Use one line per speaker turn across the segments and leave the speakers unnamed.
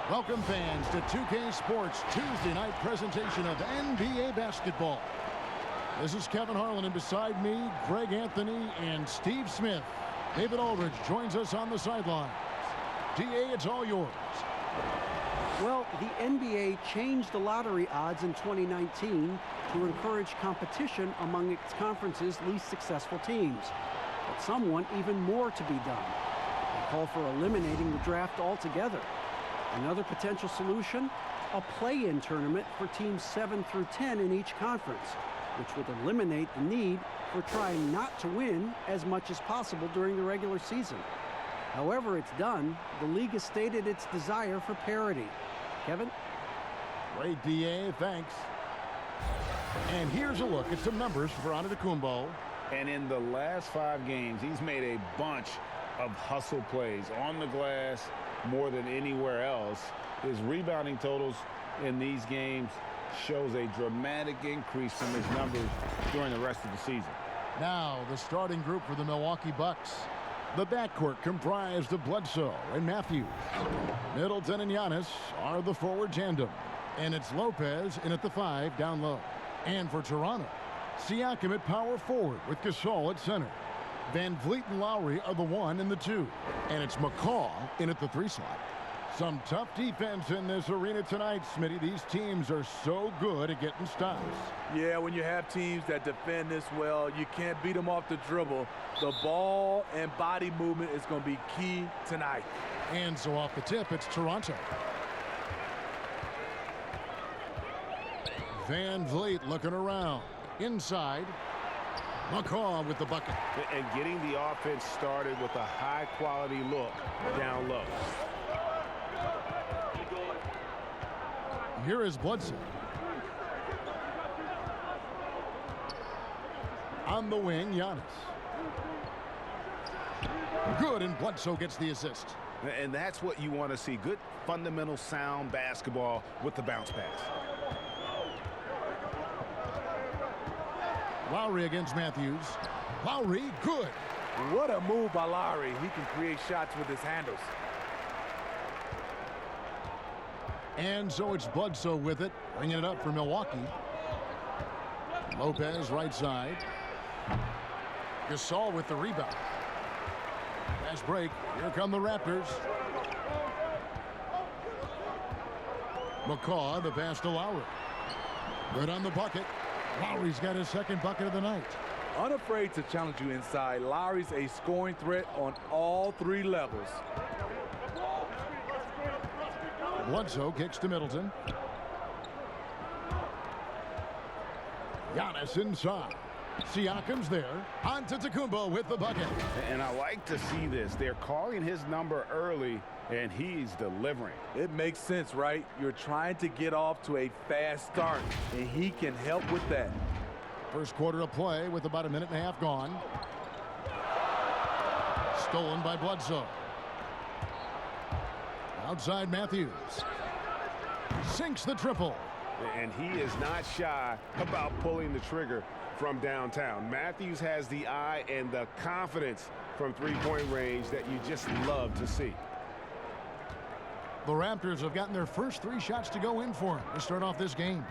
Welcome fans to 2K Sports Tuesday night presentation of NBA basketball. This is Kevin Harlan, and beside me, Greg Anthony and Steve Smith. David Aldridge joins us on the sidelines. DA, it's all yours.
Well, the NBA changed the lottery odds in 2019 to encourage competition among its conference's least successful teams. But some want even more to be done. They call for eliminating the draft altogether. Another potential solution? A play-in tournament for teams 7 through 10 in each conference, which would eliminate the need for trying not to win as much as possible during the regular season. However it's done, the league has stated its desire for parity. Kevin?
Great, DA. Thanks. And here's a look at some numbers for Antetokounmpo.
And in the last 5 games, he's made a bunch of hustle plays on the glass more than anywhere else. His rebounding totals in these games shows a dramatic increase from his numbers during the rest of the season.
Now, the starting group for the Milwaukee Bucks. The backcourt comprised of Bledsoe and Matthews. Middleton and Giannis are the forward tandem. And it's Lopez in at the 5 down low. And for Toronto, Siakam at power forward with Gasol at center. Van Vliet and Lowry are the 1 and the 2. And it's McCaw in at the 3 slot. Some tough defense in this arena tonight, Smitty. These teams are so good at getting stops.
Yeah, when you have teams that defend this well, you can't beat them off the dribble. The ball and body movement is going to be key tonight.
And so off the tip, it's Toronto. Van Vliet looking around. Inside. McCaw with the bucket.
And getting the offense started with a high-quality look down low.
Here is Bledsoe. On the wing, Giannis. Good, and Bledsoe gets the assist.
And that's what you want to see. Good, fundamental, sound basketball with the bounce pass.
Lowry against Matthews. Lowry, good.
What a move by Lowry. He can create shots with his handles.
And so it's Bledsoe with it, bringing it up for Milwaukee. Lopez right side. Gasol with the rebound. Fast break. Here come the Raptors. McCaw, the pass to Lowry. Good on the bucket. Lowry's got his second bucket of the night.
Unafraid to challenge you inside. Lowry's a scoring threat on all 3 levels.
Bledsoe kicks to Middleton. Giannis inside. Siakam's there. Antetokounmpo with the bucket.
And I like to see this. They're calling his number early, and he's delivering.
It makes sense, right? You're trying to get off to a fast start, and he can help with that.
First quarter of play with about a minute and a half gone. Stolen by Bledsoe. Outside Matthews. Sinks the triple.
And he is not shy about pulling the trigger from downtown. Matthews has the eye and the confidence from three-point range that you just love to see.
The Raptors have gotten their first 3 shots to go in for him to start off this game.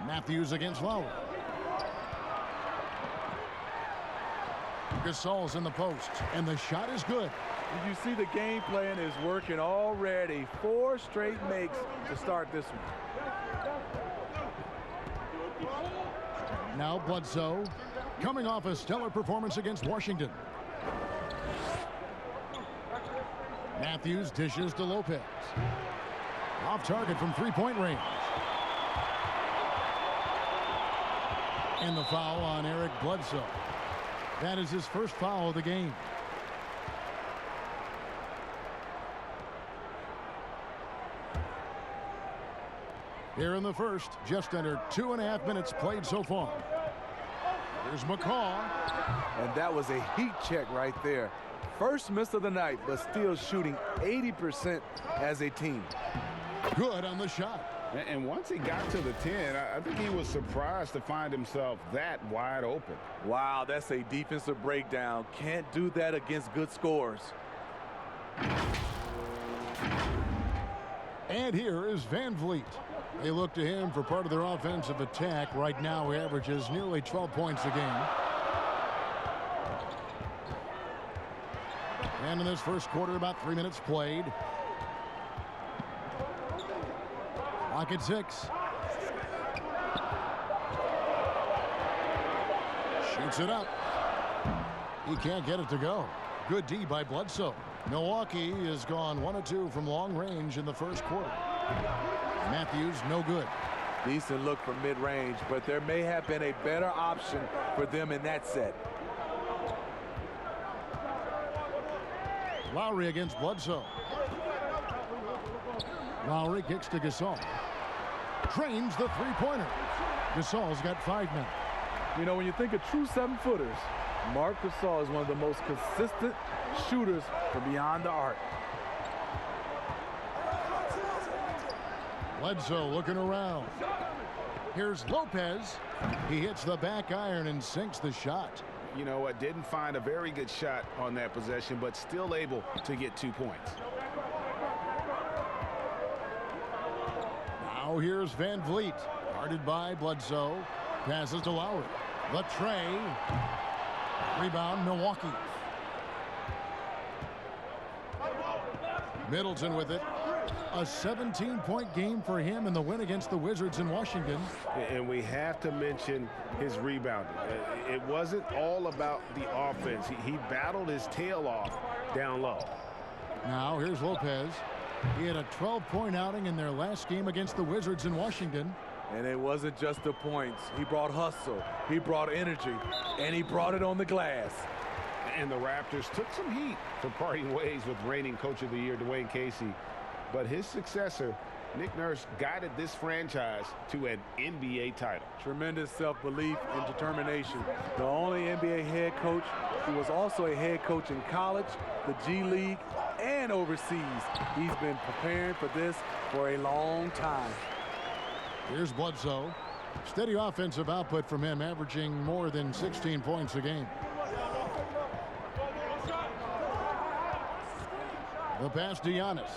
Matthews against Lowry. Gasol's in the post, and the shot is good.
You see the game plan is working already. 4 straight makes to start this one.
Now Bledsoe, coming off a stellar performance against Washington. Matthews dishes to Lopez. Off target from 3-point range. And the foul on Eric Bledsoe. That is his first foul of the game. Here in the first, just under 2.5 minutes played so far. Here's McCaw.
And that was a heat check right there. First miss of the night, but still shooting 80% as a team.
Good on the shot.
And once he got to the 10, I think he was surprised to find himself that wide open.
Wow, that's a defensive breakdown. Can't do that against good scores.
And here is Van Vliet. They look to him for part of their offensive attack. Right now, he averages nearly 12 points a game. And in this first quarter, about 3 minutes played. Clock at 6. Shoots it up. He can't get it to go. Good D by Bledsoe. Milwaukee has gone 1 of 2 from long range in the first quarter. Matthews, no good.
Decent look from mid-range, but there may have been a better option for them in that set.
Lowry against Bledsoe. Lowry kicks to Gasol. Drains the three-pointer. Gasol's got 5 now.
You know, when you think of true 7-footers, Marc Gasol is one of the most consistent shooters from beyond the arc.
Bledsoe looking around. Here's Lopez. He hits the back iron and sinks the shot.
You know what? Didn't find a very good shot on that possession, but still able to get 2 points.
Now here's Van Vliet. Guarded by Bledsoe. Passes to Lowry. The tray. Rebound, Milwaukee. Middleton with it. A 17-point game for him in the win against the Wizards in Washington.
And we have to mention his rebounding. It wasn't all about the offense. He battled his tail off down low.
Now here's Lopez. He had a 12-point outing in their last game against the Wizards in Washington.
And it wasn't just the points. He brought hustle, he brought energy, and he brought it on the glass.
And the Raptors took some heat for parting ways with reigning Coach of the Year, Dwayne Casey. But his successor, Nick Nurse, guided this franchise to an NBA title.
Tremendous self-belief and determination. The only NBA head coach who was also a head coach in college, the G League, and overseas. He's been preparing for this for a long time.
Here's Bledsoe. Steady offensive output from him, averaging more than 16 points a game. The pass to Giannis.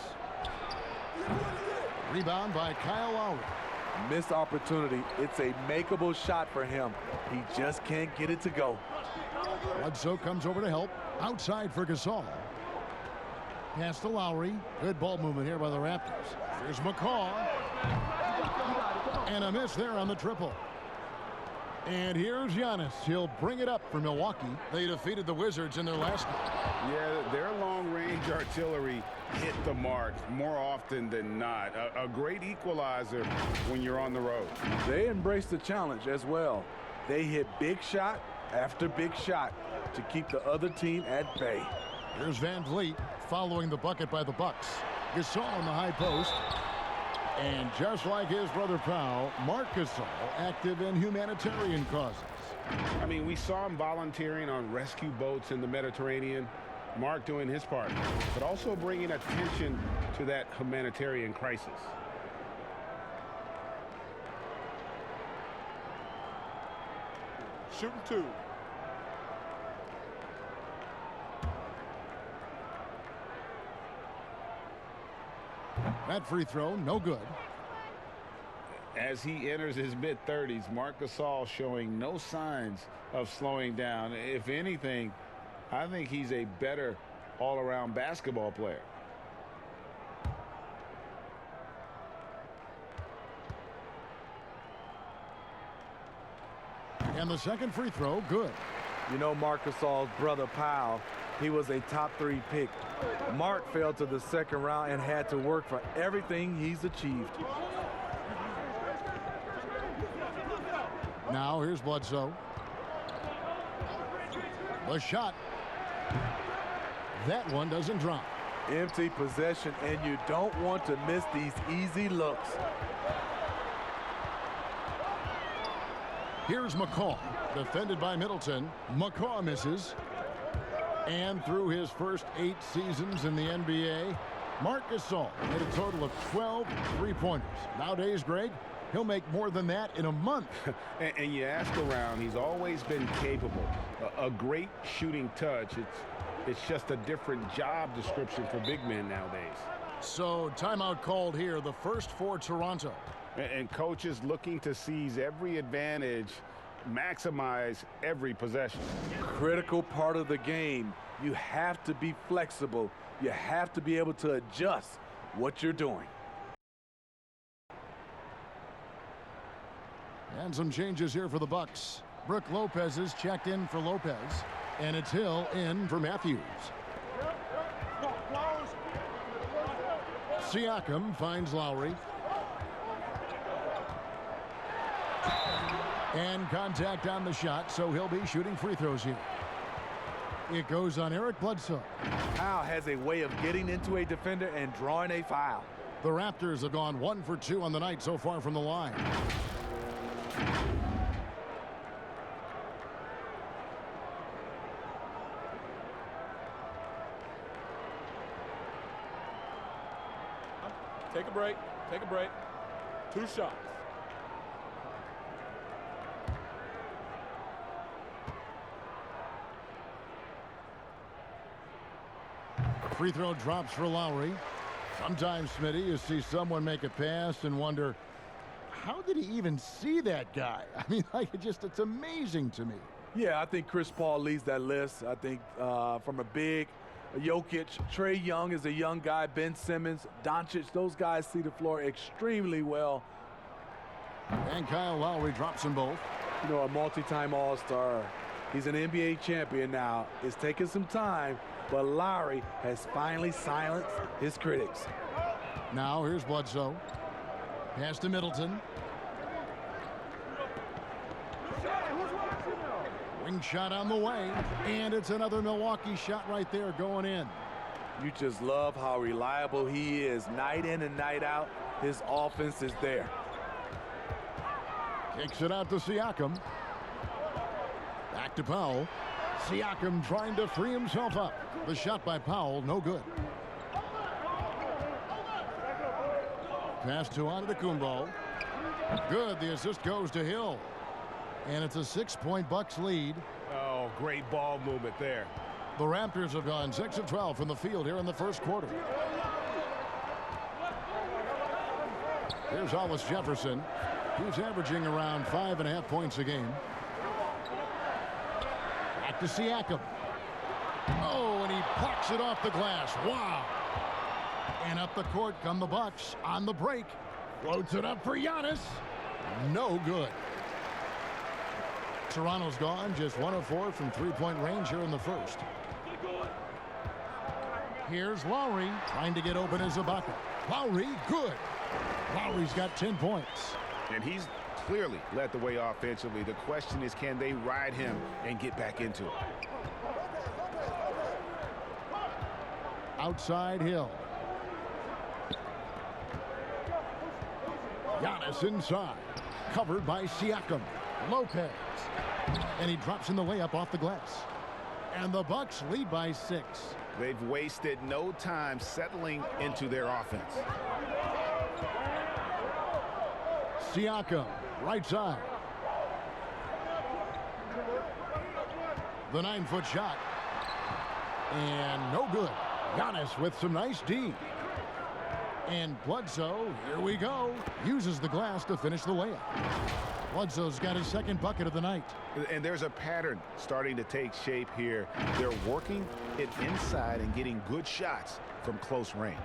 Rebound by Kyle Lowry.
Missed opportunity. It's a makeable shot for him. He just can't get it to go.
Bledsoe comes over to help. Outside for Gasol. Pass to Lowry. Good ball movement here by the Raptors. Here's McCaw. And a miss there on the triple. And here's Giannis. He'll bring it up for Milwaukee. They defeated the Wizards in their last game.
Yeah, their long-range artillery hit the mark more often than not. A great equalizer when you're on the road.
They embraced the challenge as well. They hit big shot after big shot to keep the other team at bay.
Here's Van Vliet following the bucket by the Bucks. Gasol on the high post. And just like his brother Powell, Marc Gasol active in humanitarian causes.
I mean, we saw him volunteering on rescue boats in the Mediterranean. Marc doing his part, but also bringing attention to that humanitarian crisis.
Shooting 2.
That free throw, no good.
As he enters his mid-30s, Marc Gasol showing no signs of slowing down. If anything, I think he's a better all-around basketball player.
And the second free throw, good.
You know Marc Gasol's brother Powell, he was a top 3 pick. Marc fell to the second round and had to work for everything he's achieved.
Now here's Bledsoe. The shot. That one doesn't drop.
Empty possession, and you don't want to miss these easy looks.
Here's McCaw, defended by Middleton. McCaw misses. And through his first 8 seasons in the NBA, Marc Gasol made a total of 12 three-pointers. Nowadays, Greg, he'll make more than that in a month.
And you ask around, he's always been capable. A great shooting touch. It's just a different job description for big men nowadays.
So timeout called here, the first for Toronto.
And coaches looking to seize every advantage, maximize every possession.
Critical part of the game. You have to be flexible. You have to be able to adjust what you're doing.
And some changes here for the Bucks. Brook Lopez is checked in for Lopez. And it's Hill in for Matthews. Siakam finds Lowry. And contact on the shot, so he'll be shooting free throws here. It goes on Eric Bledsoe.
Powell has a way of getting into a defender and drawing a foul.
The Raptors have gone 1 for 2 on the night so far from the line.
Take a break. Take a break. 2 shots.
Free throw drops for Lowry. Sometimes, Smitty, you see someone make a pass and wonder, how did he even see that guy? I mean, like, it's amazing to me.
Yeah, I think Chris Paul leads that list. I think from a big Jokic, Trae Young is a young guy, Ben Simmons, Doncic, those guys see the floor extremely well.
And Kyle Lowry drops them both.
You know, a multi-time All-Star. He's an NBA champion now. It's taken some time, but Lowry has finally silenced his critics.
Now here's Bledsoe. Pass to Middleton. Wing shot on the way, and it's another Milwaukee shot right there going in.
You just love how reliable he is. Night in and night out, his offense is there.
Kicks it out to Siakam. Back to Powell. Siakam trying to free himself up. The shot by Powell, no good. Pass to Antetokounmpo. Good, the assist goes to Hill. And it's a 6-point Bucks lead.
Oh, great ball movement there.
The Raptors have gone 6 of 12 from the field here in the first quarter. Here's Hollis Jefferson. He's averaging around 5.5 points a game. Back to Siakam. Oh, and he plucks it off the glass. Wow. And up the court come the Bucks on the break. Floats it up for Giannis. No good. Toronto's gone just 1 of 4 from three-point range here in the first. Here's Lowry trying to get open as Ibaka. Lowry, good. Lowry's got 10 points.
And he's clearly led the way offensively. The question is, can they ride him and get back into it?
Outside Hill. Giannis inside. Covered by Siakam. Lopez. And he drops in the layup off the glass. And the Bucks lead by 6.
They've wasted no time settling into their offense.
Siakam, right side. The 9-foot shot. And no good. Giannis with some nice D. And Bledsoe, here we go, uses the glass to finish the layup. Bledsoe's got his second bucket of the night.
And there's a pattern starting to take shape here. They're working it inside and getting good shots from close range.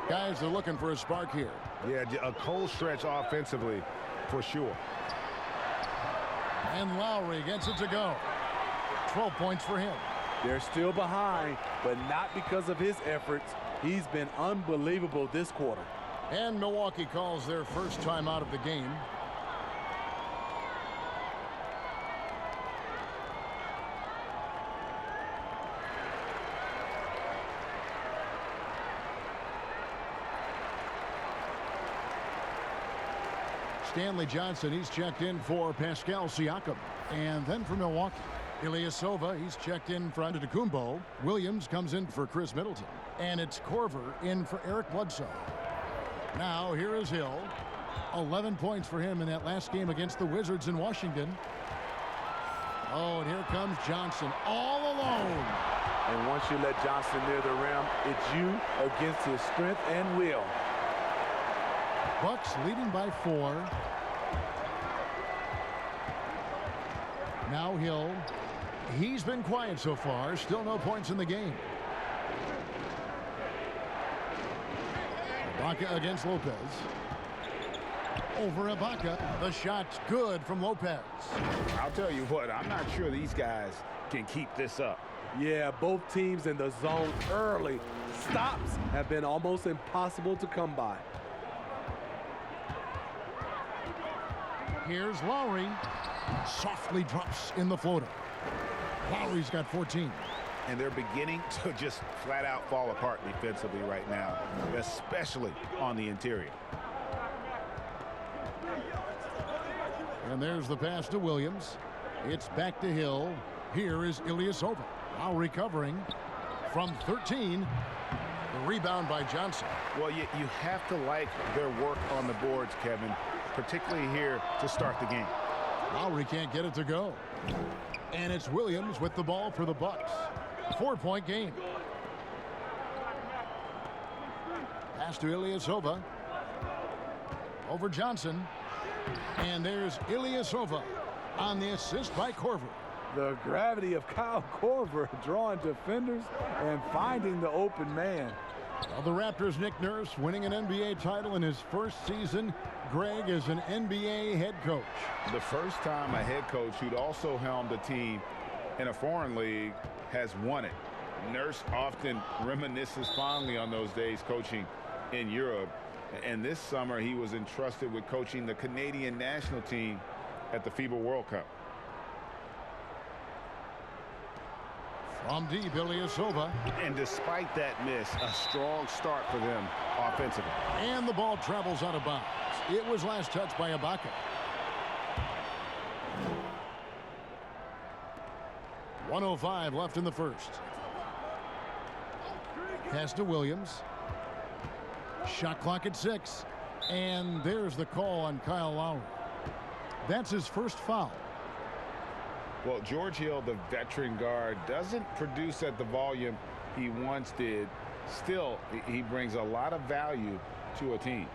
Guys are looking for a spark here.
Yeah, a cold stretch offensively for sure.
And Lowry gets it to go. 12 points for him.
They're still behind, but not because of his efforts. He's been unbelievable this quarter.
And Milwaukee calls their first time out of the game. Stanley Johnson, he's checked in for Pascal Siakam. And then for Milwaukee, Ilyasova, he's checked in for Antetokounmpo. Williams comes in for Chris Middleton. And it's Korver in for Eric Bledsoe. Now here is Hill. 11 points for him in that last game against the Wizards in Washington. Oh, and here comes Johnson all alone.
And once you let Johnson near the rim, it's you against his strength and will.
Bucks leading by 4. Now Hill. He's been quiet so far. Still no points in the game. Ibaka against Lopez. Over Ibaka. The shot's good from Lopez.
I'll tell you what, I'm not sure these guys can keep this up.
Yeah, both teams in the zone early. Stops have been almost impossible to come by.
Here's Lowry. Softly drops in the floater. Lowry's got 14.
And they're beginning to just flat out fall apart defensively right now, especially on the interior.
And there's the pass to Williams. It's back to Hill. Here is Ilyasova. Lowry covering from 13. The rebound by Johnson.
Well, you have to like their work on the boards, Kevin, particularly here to start the game.
Lowry can't get it to go. And it's Williams with the ball for the Bucks. 4-point game. Pass to Ilyasova. Over Johnson. And there's Ilyasova on the assist by Korver.
The gravity of Kyle Korver drawing defenders and finding the open man.
Well, the Raptors' Nick Nurse winning an NBA title in his first season. Greg is an NBA head coach.
The first time a head coach who'd also helmed a team in a foreign league has won it. Nurse often reminisces fondly on those days coaching in Europe. And this summer he was entrusted with coaching the Canadian national team at the FIBA World Cup.
From deep, Ilyasova.
And despite that miss, a strong start for them offensively.
And the ball travels out of bounds. It was last touched by Ibaka. .105 left in the first. Pass to Williams. Shot clock at 6. And there's the call on Kyle Lowry. That's his first foul.
Well, George Hill, the veteran guard, doesn't produce at the volume he once did. Still, he brings a lot of value to a team.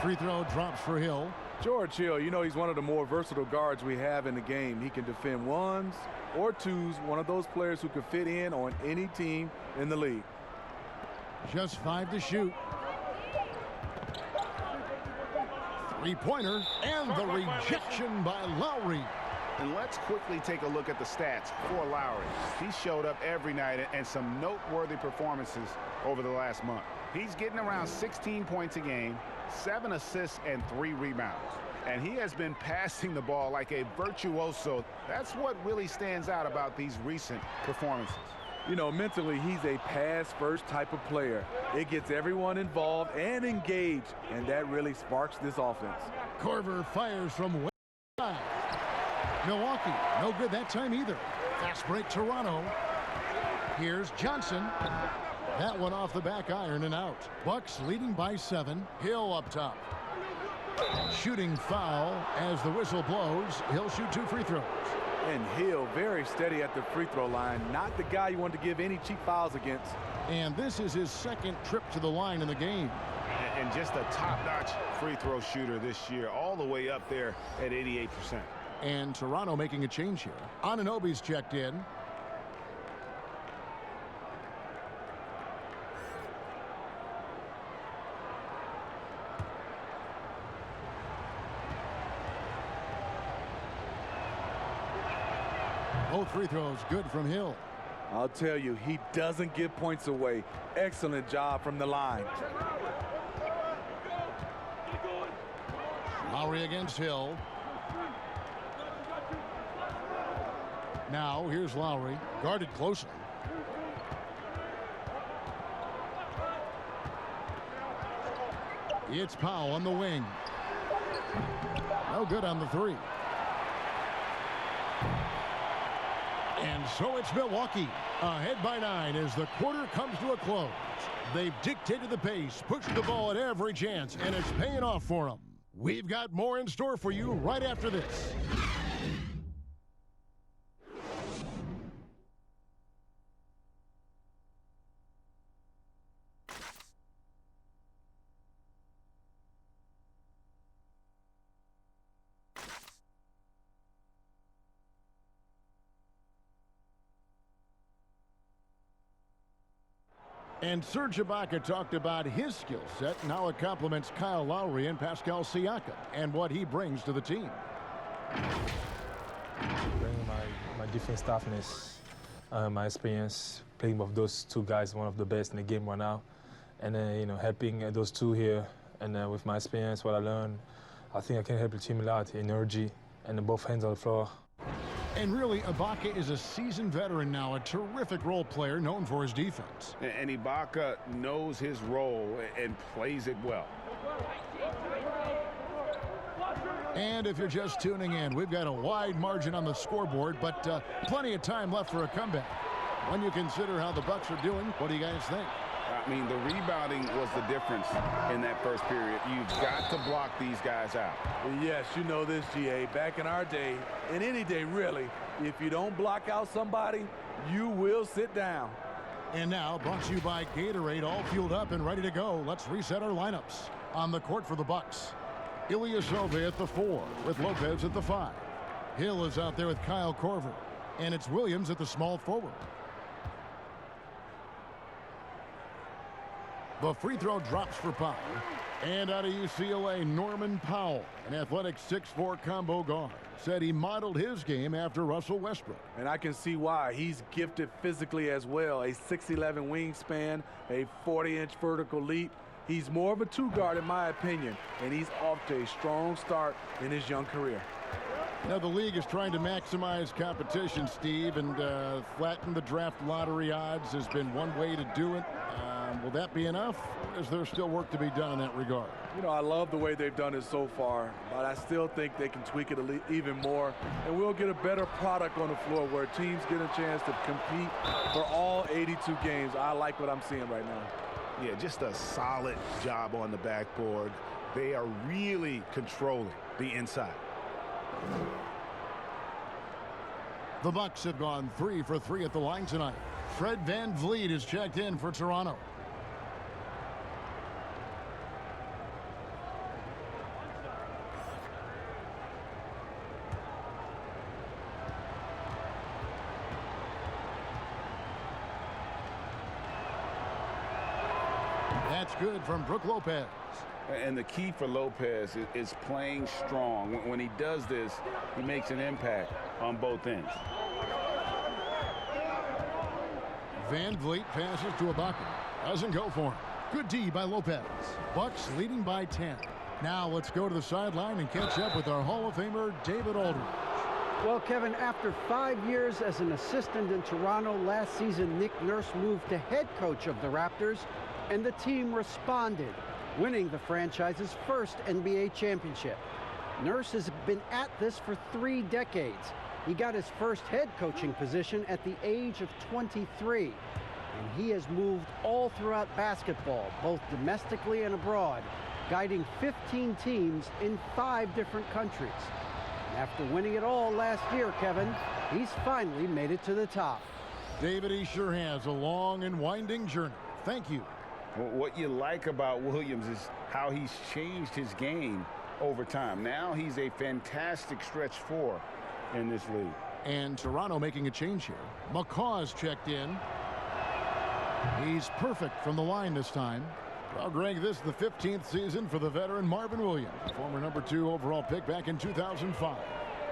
Free throw drops for Hill.
George Hill, you know, he's one of the more versatile guards we have in the game. He can defend ones or twos, one of those players who can fit in on any team in the league.
Just 5 to shoot. Three-pointer, and the rejection by Lowry.
And let's quickly take a look at the stats for Lowry. He showed up every night and some noteworthy performances over the last month. He's getting around 16 points a game, 7 assists, and 3 rebounds. And he has been passing the ball like a virtuoso. That's what really stands out about these recent performances.
You know, mentally, he's a pass-first type of player. It gets everyone involved and engaged, and that really sparks this offense.
Korver fires from way side. Milwaukee, no good that time either. Fast break Toronto. Here's Johnson. That one off the back iron and out. Bucks leading by 7. Hill up top. Shooting foul as the whistle blows. He'll shoot 2 free throws.
And Hill very steady at the free throw line. Not the guy you want to give any cheap fouls against.
And this is his second trip to the line in the game.
And just a top-notch free throw shooter this year, all the way up there at 88%.
And Toronto making a change here. Anunoby's checked in. Both free throws good from Hill.
I'll tell you, he doesn't give points away. Excellent job from the line.
Lowry against Hill. Now here's Lowry, guarded closely. It's Powell on the wing. No good on the 3. And so it's Milwaukee, ahead by 9 as the quarter comes to a close. They've dictated the pace, pushed the ball at every chance, and it's paying off for them. We've got more in store for you right after this. And Serge Ibaka talked about his skill set and how it complements Kyle Lowry and Pascal Siakam and what he brings to the team.
Bringing my defense toughness, my experience playing with those two guys, one of the best in the game right now, and then helping those two here, and with my experience, what I learned, I think I can help the team a lot, energy, and both hands on the floor.
And really, Ibaka is a seasoned veteran now, a terrific role player known for his defense.
And Ibaka knows his role and plays it well.
And if you're just tuning in, we've got a wide margin on the scoreboard, but plenty of time left for a comeback. When you consider how the Bucks are doing, what do you guys think?
I mean, the rebounding was the difference in that first period. You've got to block these guys out.
Yes, you know this, GA. Back in our day, and any day really, if you don't block out somebody, you will sit down.
And now, brought to you by Gatorade, all fueled up and ready to go. Let's reset our lineups. On the court for the Bucks, Ilyasova at the 4 with Lopez at the 5. Hill is out there with Kyle Korver, and it's Williams at the small forward. The free throw drops for Powell. And out of UCLA, Norman Powell, an athletic 6'4" combo guard, said he modeled his game after Russell Westbrook.
And I can see why. He's gifted physically as well. A 6'11" wingspan, a 40-inch vertical leap. He's more of a two-guard in my opinion, and he's off to a strong start in his young career.
Now the league is trying to maximize competition, Steve, and flatten the draft lottery odds has been one way to do it. Will that be enough, or is there still work to be done in that regard?
You know, I love the way they've done it so far, but I still think they can tweak it even more, and we'll get a better product on the floor where teams get a chance to compete for all 82 games. I like what I'm seeing right now.
Yeah, just a solid job on the backboard. They are really controlling the inside.
The Bucks have gone 3 for 3 at the line tonight. Fred VanVleet is checked in for Toronto. That's good from Brook Lopez.
And the key for Lopez is playing strong. When he does this, he makes an impact on both ends.
VanVleet passes to Ibaka. Doesn't go for him. Good D by Lopez. Bucks leading by 10. Now let's go to the sideline and catch up with our Hall of Famer, David Aldridge.
Well, Kevin, after 5 years as an assistant in Toronto, last season Nick Nurse moved to head coach of the Raptors, and the team responded, winning the franchise's first NBA championship. Nurse has been at this for 3 decades. He got his first head coaching position at the age of 23, and he has moved all throughout basketball, both domestically and abroad, guiding 15 teams in 5 different countries. And after winning it all last year, Kevin, he's finally made it to the top.
David, he sure has a long and winding journey. Thank you.
What you like about Williams is how he's changed his game over time. Now he's a fantastic stretch 4 in this league.
And Toronto making a change here. McCaw's checked in. He's perfect from the line this time. Well, Greg, this is the 15th season for the veteran Marvin Williams, former number 2 overall pick back in 2005.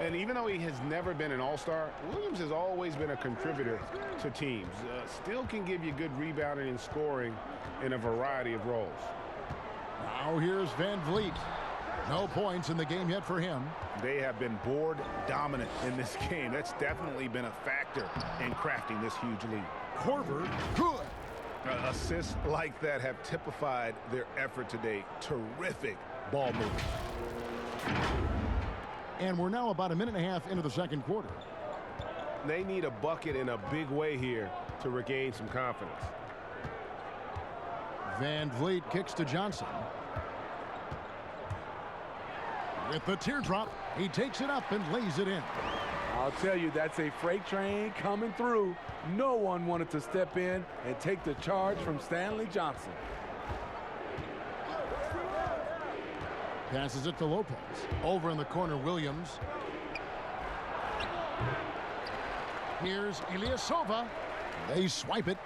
And even though he has never been an all-star, Williams has always been a contributor to teams. Still can give you good rebounding and scoring in a variety of roles.
Now here's VanVleet. No points in the game yet for him.
They have been board dominant in this game. That's definitely been a factor in crafting this huge lead.
Korver, good.
Assists like that have typified their effort today. Terrific ball movement.
And we're now about a minute and a half into the second quarter.
they need a bucket in a big way here to regain some confidence.
Van Vliet kicks to Johnson. With the teardrop, he takes it up and lays it in.
I'll tell you, that's a freight train coming through. No one wanted to step in and take the charge from Stanley Johnson.
Passes it to Lopez. Over in the corner, Williams. Here's Ilyasova. They swipe it.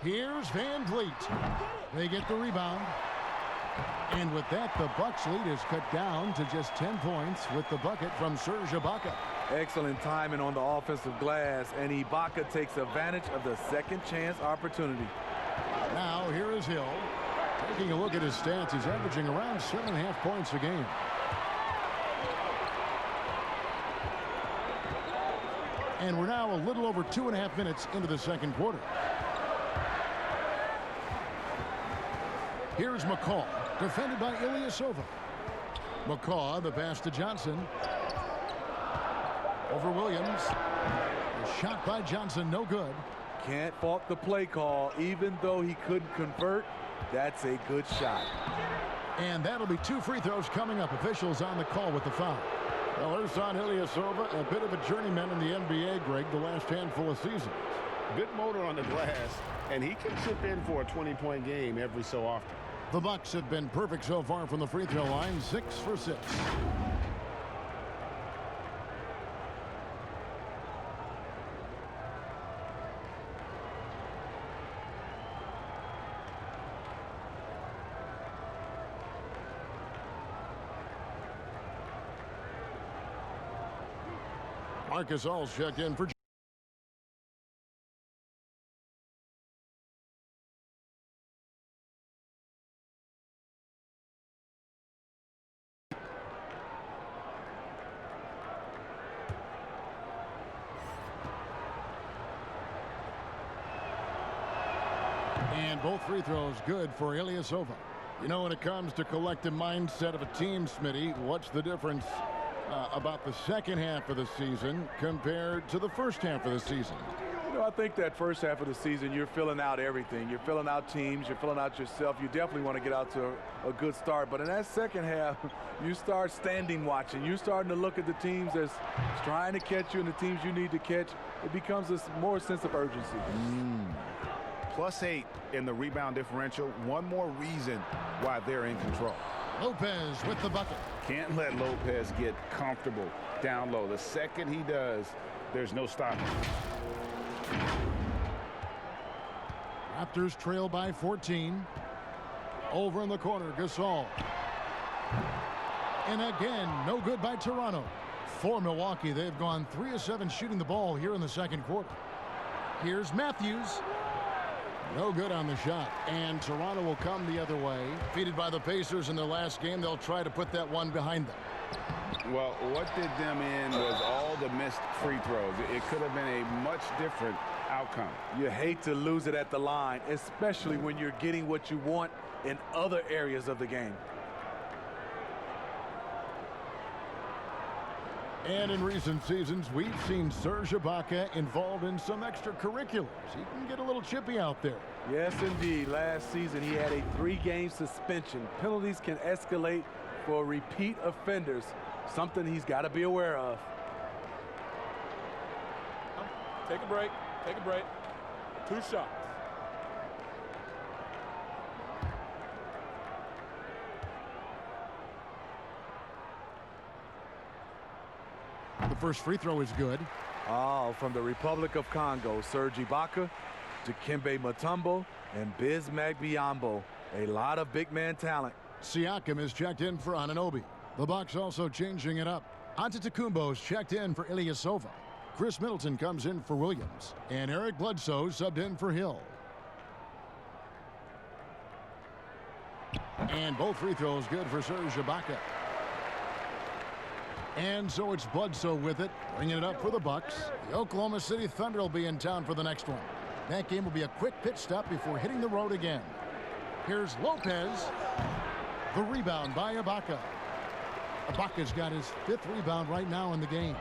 Here's Van Vliet. They get the rebound. And with that, the Bucks lead is cut down to just 10 points with the bucket from Serge Ibaka.
Excellent timing on the offensive glass, and Ibaka takes advantage of the second chance opportunity.
Now here is Hill. Taking a look at his stats, he's averaging around 7.5 points a game. And we're now a little over 2.5 minutes into the second quarter. Here's McCaw, defended by Ilyasova. McCaw, the pass to Johnson. Over Williams. A shot by Johnson, no good.
Can't fault the play call. Even though he couldn't convert, that's a good shot.
And that'll be 2 free throws coming up. Officials on the call with the foul. Well, there's on Ilyasova, a bit of a journeyman in the NBA, Greg, the last handful of seasons.
Good motor on the glass, and he can chip in for a 20-point game every so often.
The Bucks have been perfect so far from the free throw line, 6 for 6. Marcus All's checked in for. And both free throws good for Ilyasova. You know, when it comes to collective mindset of a team, Smitty, what's the difference about the second half of the season compared to the first half of the season?
You know, I think that first half of the season, you're filling out everything. You're filling out teams. You're filling out yourself. You definitely want to get out to a good start. But in that second half, you start standing watching. You're starting to look at the teams that's trying to catch you and the teams you need to catch. It becomes a more sense of urgency.
+8 in the rebound differential. One more reason why they're in control.
Lopez with the bucket.
Can't let Lopez get comfortable down low. The second he does, there's no stopping.
Raptors trail by 14. Over in the corner, Gasol. And again, no good by Toronto. For Milwaukee, they've gone 3 of 7 shooting the ball here in the second quarter. Here's Matthews. No good on the shot. And Toronto will come the other way. Defeated by the Pacers in their last game, they'll try to put that one behind them.
Well, what did them in was all the missed free throws. It could have been a much different outcome.
You hate to lose it at the line, especially when you're getting what you want in other areas of the game.
And in recent seasons, we've seen Serge Ibaka involved in some extracurriculars. He can get a little chippy out there.
Yes, indeed. Last season, he had a 3-game suspension. Penalties can escalate for repeat offenders, something he's got to be aware of.
Take a break. Take a break. 2 shots.
The first free throw is good.
Oh, from the Republic of Congo, Serge Ibaka, Dikembe Mutombo, and Bismack Biyombo. A lot of big man talent.
Siakam is checked in for Anunoby. The Bucks also changing it up. Antetokounmpo's checked in for Ilyasova. Chris Middleton comes in for Williams. And Eric Bledsoe subbed in for Hill. And both free throws good for Serge Ibaka. And so it's Bledsoe with it, bringing it up for the Bucks. The Oklahoma City Thunder will be in town for the next one. That game will be a quick pit stop before hitting the road again. Here's Lopez. The rebound by Ibaka. Ibaka's got his 5th rebound right now in the game.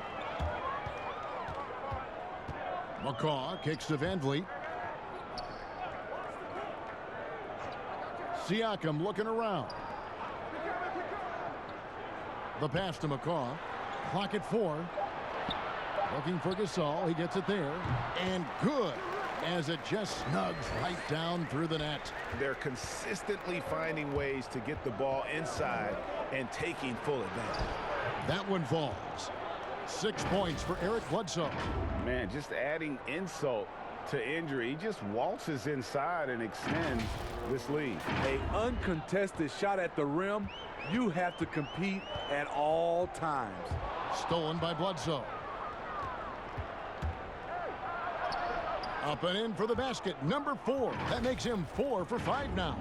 McCaw kicks to Van Vliet. Siakam looking around. The pass to McCaw. Clock at 4. Looking for Gasol. He gets it there. And good, as it just snugs right down through the net.
They're consistently finding ways to get the ball inside and taking full advantage.
That one falls. 6 points for Eric Bledsoe.
Man, just adding insult to injury. He just waltzes inside and extends this lead.
An uncontested shot at the rim. You have to compete at all times.
Stolen by Bledsoe. Up and in for the basket. Number 4. That makes him 4 for 5 now.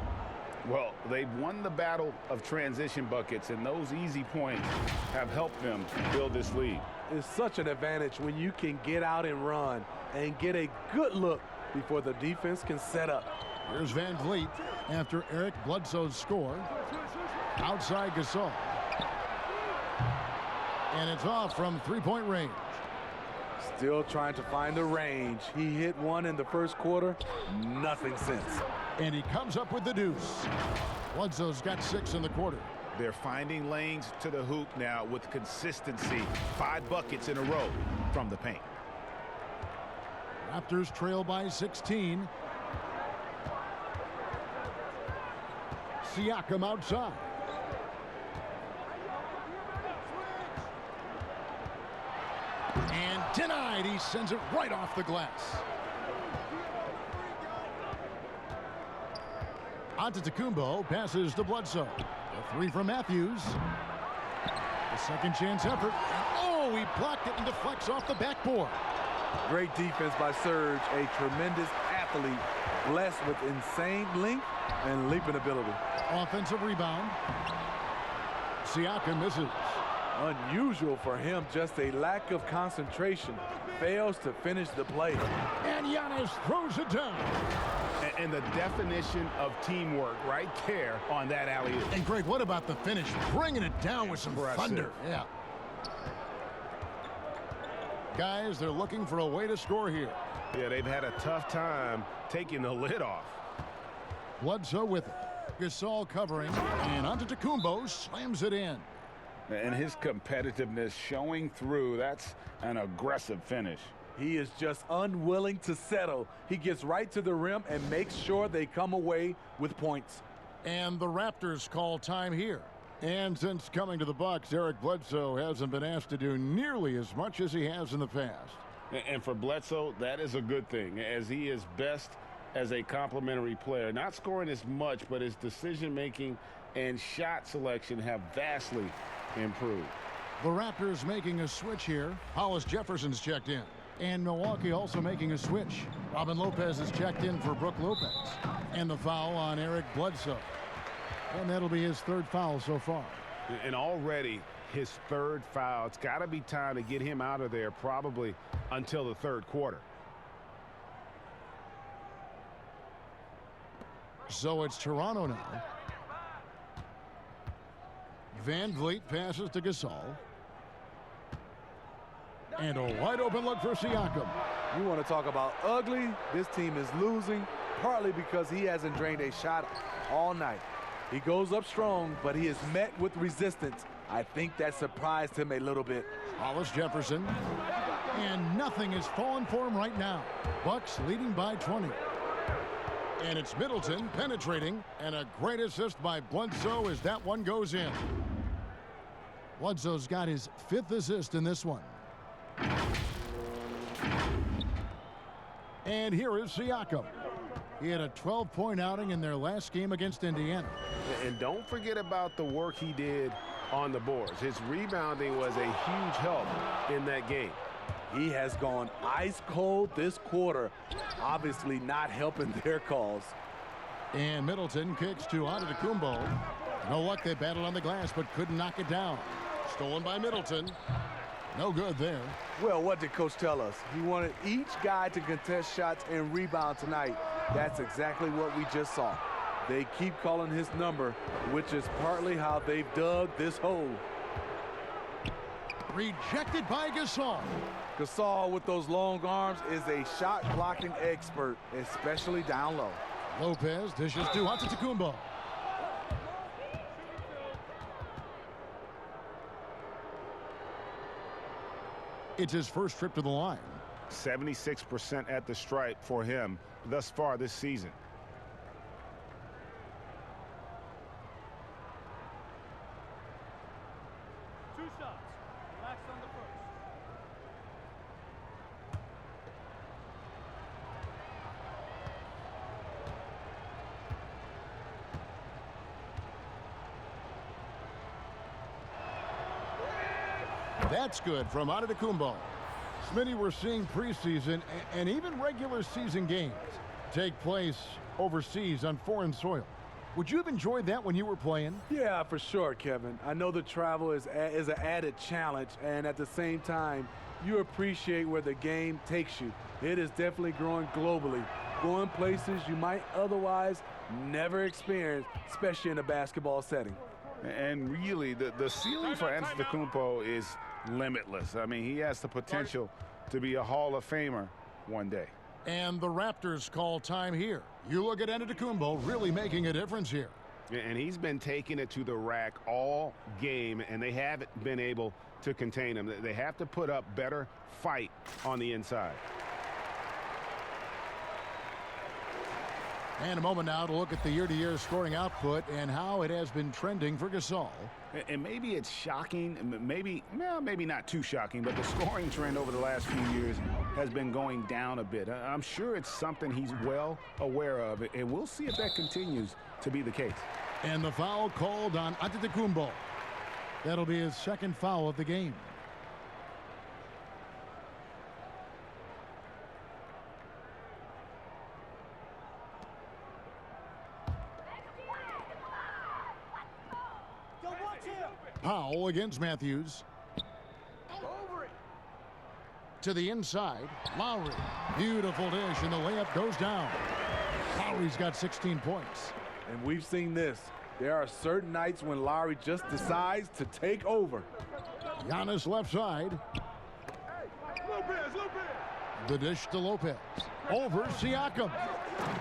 Well, they've won the battle of transition buckets, and those easy points have helped them build this lead.
It's such an advantage when you can get out and run and get a good look before the defense can set up.
Here's Van Vliet after Eric Bledsoe's score. Outside Gasol. And it's off from 3-point range.
Still trying to find the range. He hit one in the first quarter. Nothing since.
And he comes up with the deuce. Bledsoe's got 6 in the quarter.
They're finding lanes to the hoop now with consistency. 5 buckets in a row from the paint.
Raptors trail by 16. Siakam outside. And denied. He sends it right off the glass. Antetokounmpo passes to Bledsoe. A 3 from Matthews. A second chance effort. Oh, he blocked it and deflects off the backboard.
Great defense by Serge, a tremendous athlete, blessed with insane length and leaping ability.
Offensive rebound. Siakam misses.
Unusual for him, just a lack of concentration. Fails to finish the play.
And Giannis throws it down.
And the definition of teamwork right there on that alley-oop.
And Greg, what about the finish? Bringing it down with some thunder. Yeah. Guys, they're looking for a way to score here.
Yeah, they've had a tough time taking the lid off.
Bledsoe with it. Gasol covering, and Antetokounmpo slams it in.
And his competitiveness showing through. That's an aggressive finish.
He is just unwilling to settle. He gets right to the rim and makes sure they come away with points.
And the Raptors call time here. And since coming to the Bucks, Eric Bledsoe hasn't been asked to do nearly as much as he has in the past.
And for Bledsoe, that is a good thing, as he is best as a complementary player. Not scoring as much, but his decision-making and shot selection have vastly improved.
The Raptors making a switch here. Hollis Jefferson's checked in. And Milwaukee also making a switch. Robin Lopez is checked in for Brook Lopez. And the foul on Eric Bledsoe. And that'll be his 3rd foul so far.
And already his 3rd foul. It's got to be time to get him out of there probably until the 3rd quarter.
So it's Toronto now. Van Vliet passes to Gasol. And a wide open look for Siakam.
You want to talk about ugly? This team is losing, partly because he hasn't drained a shot all night. He goes up strong, but he is met with resistance. I think that surprised him a little bit.
Hollis Jefferson. And nothing is falling for him right now. Bucks leading by 20. And it's Middleton penetrating, and a great assist by Bledsoe as that one goes in. Bledsoe's got his 5th assist in this one. And here is Siakam. He had a 12-point outing in their last game against Indiana.
And don't forget about the work he did on the boards. His rebounding was a huge help in that game.
He has gone ice cold this quarter, obviously not helping their cause.
And Middleton kicks to Antetokounmpo. No luck, they battled on the glass but couldn't knock it down. Stolen by Middleton. No good there.
Well, what did Coach tell us? He wanted each guy to contest shots and rebound tonight. That's exactly what we just saw. They keep calling his number, which is partly how they've dug this hole.
Rejected by Gasol.
Gasol with those long arms is a shot blocking expert, especially down low.
Lopez dishes to Antetokounmpo. It's his first trip to the line.
76% at the stripe for him thus far this season.
Two shots. Relax on the first.
That's good from Antetokounmpo. Smitty, we're seeing preseason and even regular season games take place overseas on foreign soil. Would you have enjoyed that when you were playing?
Yeah, for sure, Kevin. I know the travel is an added challenge, and at the same time, you appreciate where the game takes you. It is definitely growing globally, going places you might otherwise never experience, especially in a basketball setting.
And really, the ceiling for Antetokounmpo is limitless. I mean, he has the potential to be a Hall of Famer one day.
And the Raptors call time here. You look at Antetokounmpo really making a difference here.
And he's been taking it to the rack all game, and they haven't been able to contain him. They have to put up better fight on the inside.
And a moment now to look at the year-to-year scoring output and how it has been trending for Gasol.
And maybe it's shocking, maybe not too shocking, but the scoring trend over the last few years has been going down a bit. I'm sure it's something he's well aware of, and we'll see if that continues to be the case.
And the foul called on Antetokounmpo. That'll be his second foul of the game. Powell against Matthews. To the inside, Lowry. Beautiful dish, and the layup goes down. Lowry's got 16 points.
And we've seen this. There are certain nights when Lowry just decides to take over.
Giannis left side. The dish to Lopez. Over Siakam.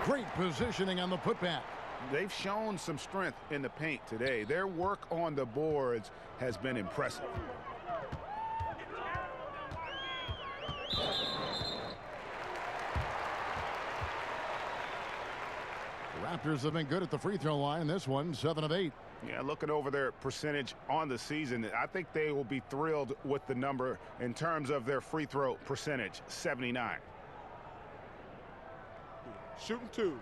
Great positioning on the putback.
They've shown some strength in the paint today. Their work on the boards has been impressive.
The Raptors have been good at the free throw line. This one, 7 of 8.
Yeah, looking over their percentage on the season, I think they will be thrilled with the number in terms of their free throw percentage, 79.
Shooting two.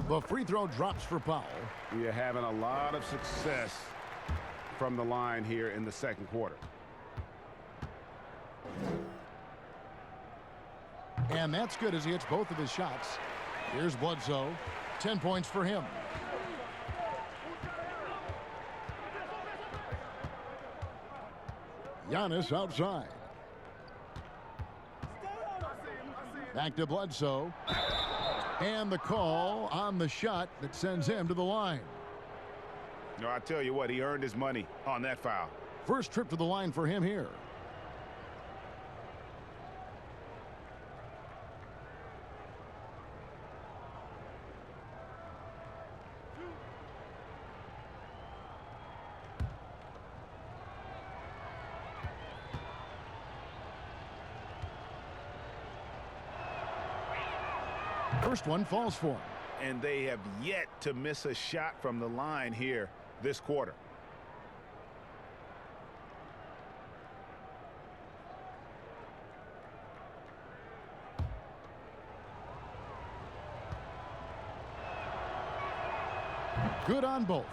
The free throw drops for Powell.
We are having a lot of success from the line here in the second quarter.
And that's good as he hits both of his shots. Here's Bledsoe. 10 points for him. Giannis outside. Back to Bledsoe. And the call on the shot that sends him to the line.
No, I tell you what, he earned his money on that foul.
First trip to the line for him here. First one falls for him.
And they have yet to miss a shot from the line here this quarter.
Good on both.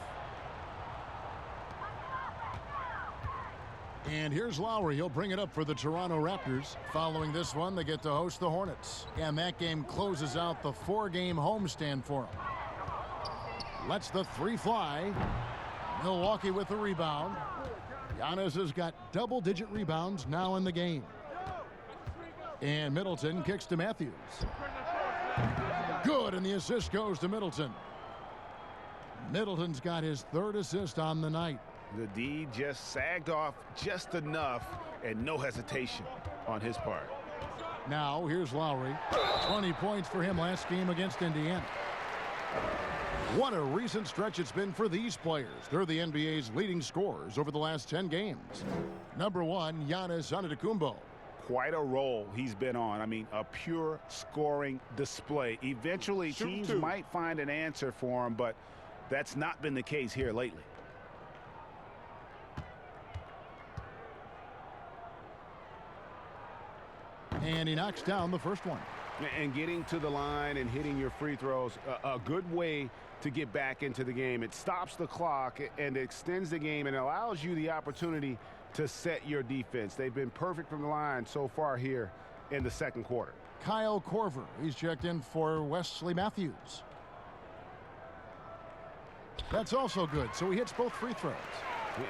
And here's Lowry. He'll bring it up for the Toronto Raptors. Following this one, they get to host the Hornets. And that game closes out the 4-game homestand for them. Lets the three fly. Milwaukee with the rebound. Giannis has got double-digit rebounds now in the game. And Middleton kicks to Matthews. Good, and the assist goes to Middleton. Middleton's got his 3rd assist on the night.
The D just sagged off just enough, and no hesitation on his part.
Now here's Lowry. 20 points for him last game against Indiana. What a recent stretch it's been for these players. They're the NBA's leading scorers over the last 10 games. Number 1, Giannis Antetokounmpo.
Quite a role he's been on. I mean, a pure scoring display. Eventually, teams might find an answer for him, but that's not been the case here lately.
And he knocks down the first one.
And getting to the line and hitting your free throws, a good way to get back into the game. It stops the clock and extends the game and allows you the opportunity to set your defense. They've been perfect from the line so far here in the second quarter.
Kyle Korver, he's checked in for Wesley Matthews. That's also good, so he hits both free throws.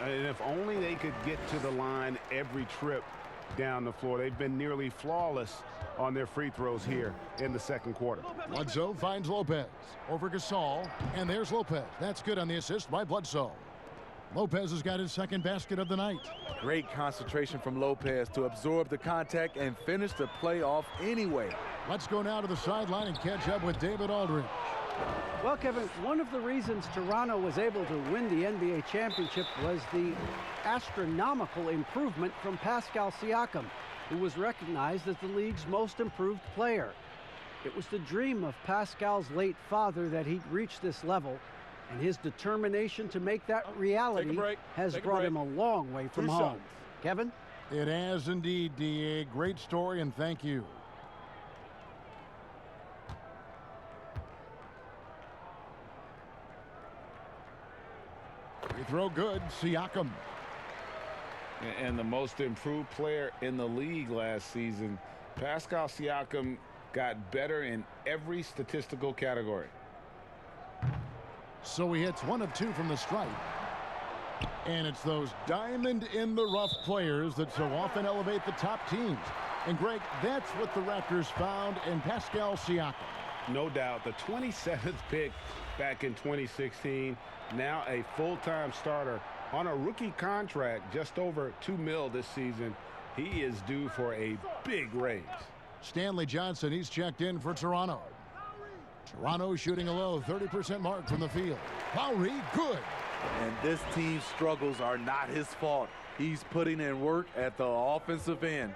And if only they could get to the line every trip down the floor. They've been nearly flawless on their free throws here in the second quarter.
Bledsoe finds Lopez over Gasol, and there's Lopez. That's good on the assist by Bledsoe. Lopez has got his 2nd basket of the night.
Great concentration from Lopez to absorb the contact and finish the play off anyway.
Let's go now to the sideline and catch up with David Aldridge.
Well, Kevin, one of the reasons Toronto was able to win the NBA championship was the astronomical improvement from Pascal Siakam, who was recognized as the league's most improved player. It was the dream of Pascal's late father that he'd reach this level, and his determination to make that reality has brought him a long way from home. Kevin?
It has indeed, D.A. Great story, and thank you. Free throw good, Siakam.
And the most improved player in the league last season, Pascal Siakam, got better in every statistical category.
So he hits 1 of 2 from the stripe. And it's those diamond-in-the-rough players that so often elevate the top teams. And, Greg, that's what the Raptors found in Pascal Siakam.
No doubt. The 27th pick back in 2016. Now a full-time starter on a rookie contract, just over $2 million this season. He is due for a big raise.
Stanley Johnson, he's checked in for Toronto. Toronto shooting a low 30% mark from the field. Lowry, good.
And this team's struggles are not his fault. He's putting in work at the offensive end.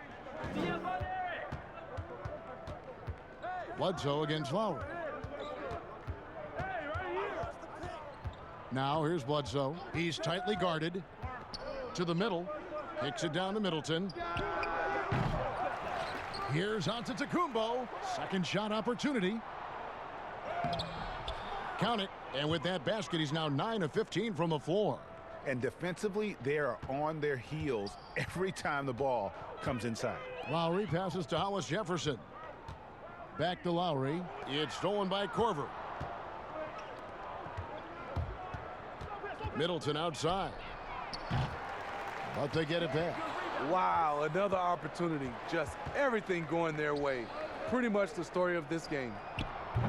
Bledsoe against Lowry. Now here's Bledsoe. He's tightly guarded. To the middle. Kicks it down to Middleton. Here's Antetokounmpo. Second shot opportunity. Count it. And with that basket, he's now 9 of 15 from the floor.
And defensively, they are on their heels every time the ball comes inside.
Lowry passes to Hollis Jefferson. Back to Lowry. It's stolen by Korver. Middleton outside. But they get it back.
Wow, another opportunity. Just everything going their way. Pretty much the story of this game.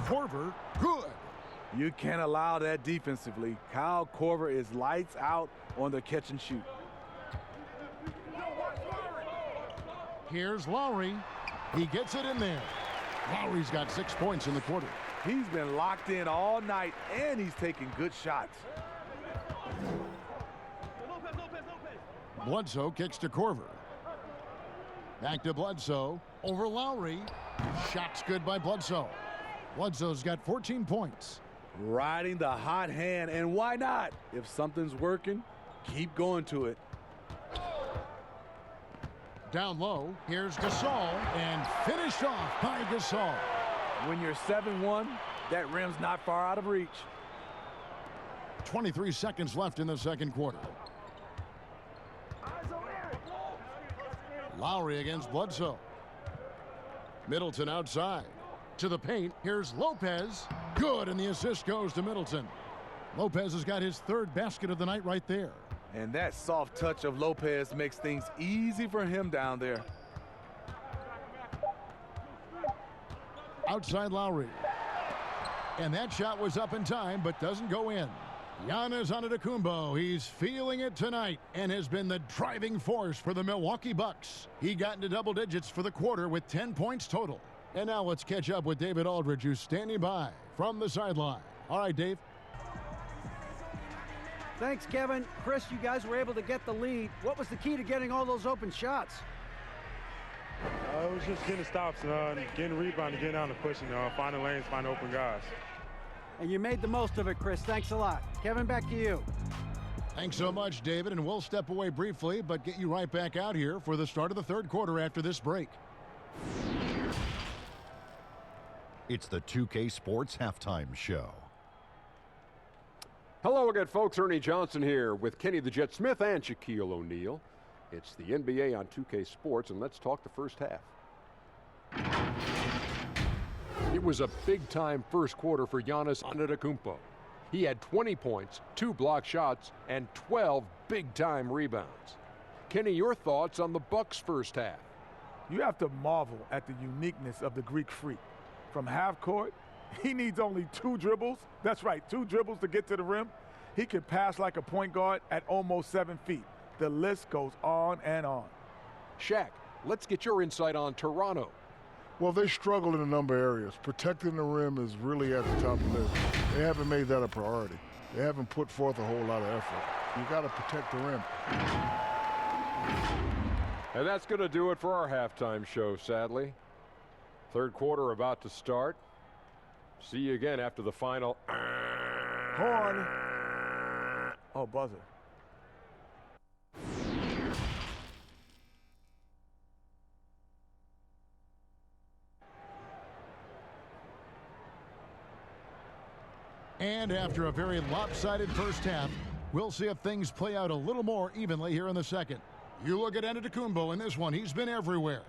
Korver, good.
You can't allow that defensively. Kyle Korver is lights out on the catch and shoot.
Here's Lowry. He gets it in there. Lowry's got 6 points in the quarter.
He's been locked in all night, and he's taking good shots.
Bledsoe kicks to Korver. Back to Bledsoe. Over Lowry. Shot's good by Bledsoe. Bledsoe's got 14 points.
Riding the hot hand, and why not? If something's working, keep going to it.
Down low, here's Gasol, and finished off by Gasol.
When you're 7-1, that rim's not far out of reach.
23 seconds left in the second quarter. Lowry against Bledsoe. Middleton outside. To the paint, here's Lopez. Good, and the assist goes to Middleton. Lopez has got his 3rd basket of the night right there.
And that soft touch of Lopez makes things easy for him down there.
outside Lowry. And that shot was up in time, but doesn't go in. Giannis Antetokounmpo, he's feeling it tonight and has been the driving force for the Milwaukee Bucks. He got into double digits for the quarter with 10 points total. And now let's catch up with David Aldridge, who's standing by from the sideline. All right, Dave.
Thanks, Kevin. Chris, you guys were able to get the lead. What was the key to getting all those open shots?
It was just getting stops, getting rebound, getting out and pushing, finding lanes, finding open guys.
And you made the most of it, Chris. Thanks a lot. Kevin, back to you.
Thanks so much, David, and we'll step away briefly, but get you right back out here for the start of the third quarter after this break.
It's the 2K Sports Halftime Show.
Hello again, folks. Ernie Johnson here with Kenny the Jet Smith and Shaquille O'Neal. It's the NBA on 2K Sports, and let's talk the first half. It was a big-time first quarter for Giannis Antetokounmpo. He had 20 points, 2 block shots, and 12 big-time rebounds. Kenny, your thoughts on the Bucks' first half?
You have to marvel at the uniqueness of the Greek freak. From half court, he needs only 2 dribbles. That's right, 2 dribbles to get to the rim. He can pass like a point guard at almost 7 feet. The list goes on and on.
Shaq, let's get your insight on Toronto.
Well, they struggle in a number of areas. Protecting the rim is really at the top of the list. They haven't made that a priority. They haven't put forth a whole lot of effort. You got to protect the rim.
And that's going to do it for our halftime show, sadly. Third quarter about to start. See you again after the final.
Horn. Oh, buzzer.
And after a very lopsided first half, we'll see if things play out a little more evenly here in the second. You look at Antetokounmpo in this one. He's been everywhere.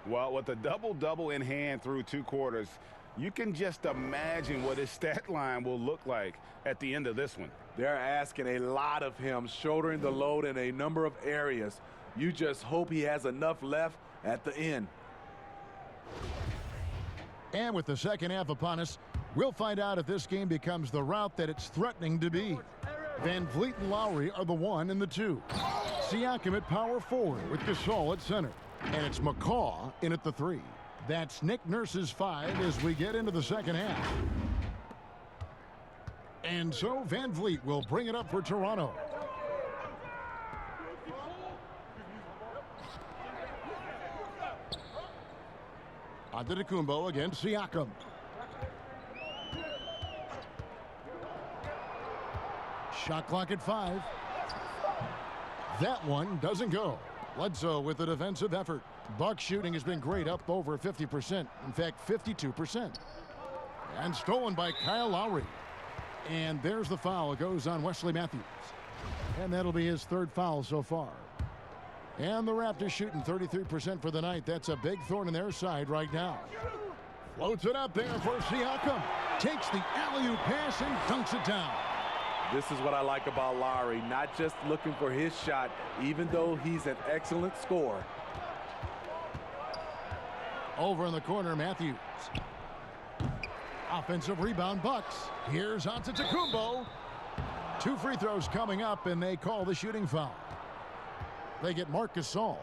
Well, with a double-double in hand through 2 quarters, you can just imagine what his stat line will look like at the end of this one.
They're asking a lot of him, shouldering the load in a number of areas. You just hope he has enough left at the end.
And with the second half upon us, we'll find out if this game becomes the route that it's threatening to be. Van Vliet and Lowry are the 1 and the 2. Siakam at power forward with Gasol at center. And it's McCaw in at the 3. That's Nick Nurse's 5 as we get into the second half. And so Van Vliet will bring it up for Toronto. Antetokounmpo against Siakam. Shot clock at 5. That one doesn't go. Bledsoe with the defensive effort. Bucks shooting has been great, up over 50%. In fact, 52%. And stolen by Kyle Lowry. And there's the foul. It goes on Wesley Matthews. And that'll be his 3rd foul so far. And the Raptors shooting 33% for the night. That's a big thorn in their side right now. Floats it up there for Siakam. Takes the alley-oop pass and dunks it down.
This is what I like about Lowry, not just looking for his shot, even though he's an excellent scorer.
Over in the corner, Matthews. Offensive rebound, Bucks. Here's Antetokounmpo. 2 free throws coming up, and they call the shooting foul. They get Marc Gasol.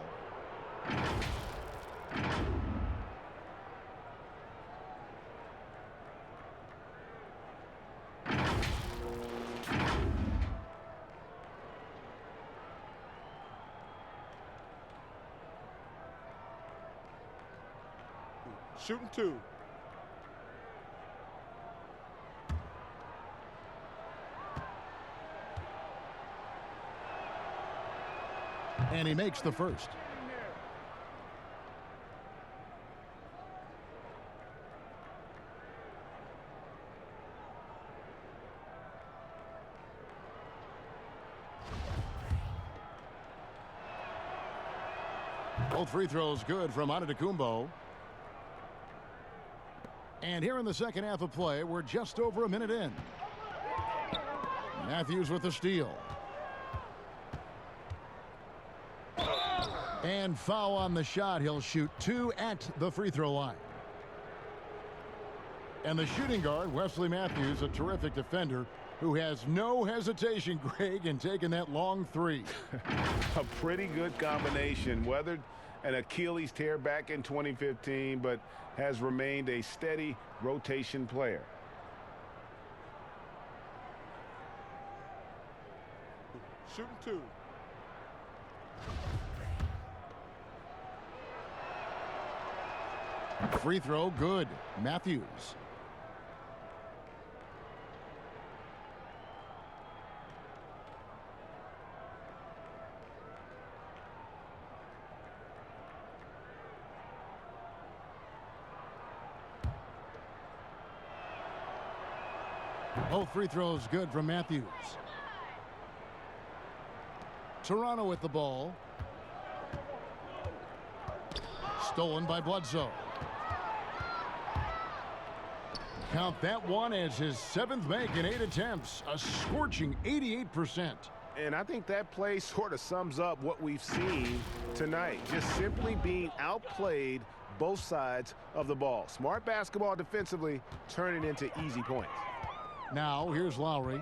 Shooting 2.
And he makes the first. Both free throws good from Antetokounmpo. And here in the second half of play, we're just over a minute in. Matthews with the steal. And foul on the shot. He'll shoot 2 at the free throw line. And the shooting guard, Wesley Matthews, a terrific defender who has no hesitation, Greg, in taking that long three.
A pretty good combination. Weathered an Achilles tear back in 2015, but has remained a steady rotation player.
Shooting 2.
Free throw, good. Matthews. Both free throws good from Matthews. Toronto with the ball. Stolen by Bledsoe. Count that one as his 7th make in 8 attempts. A scorching 88%.
And I think that play sort of sums up what we've seen tonight. Just simply being outplayed both sides of the ball. Smart basketball defensively, turning into easy points.
Now, here's Lowry.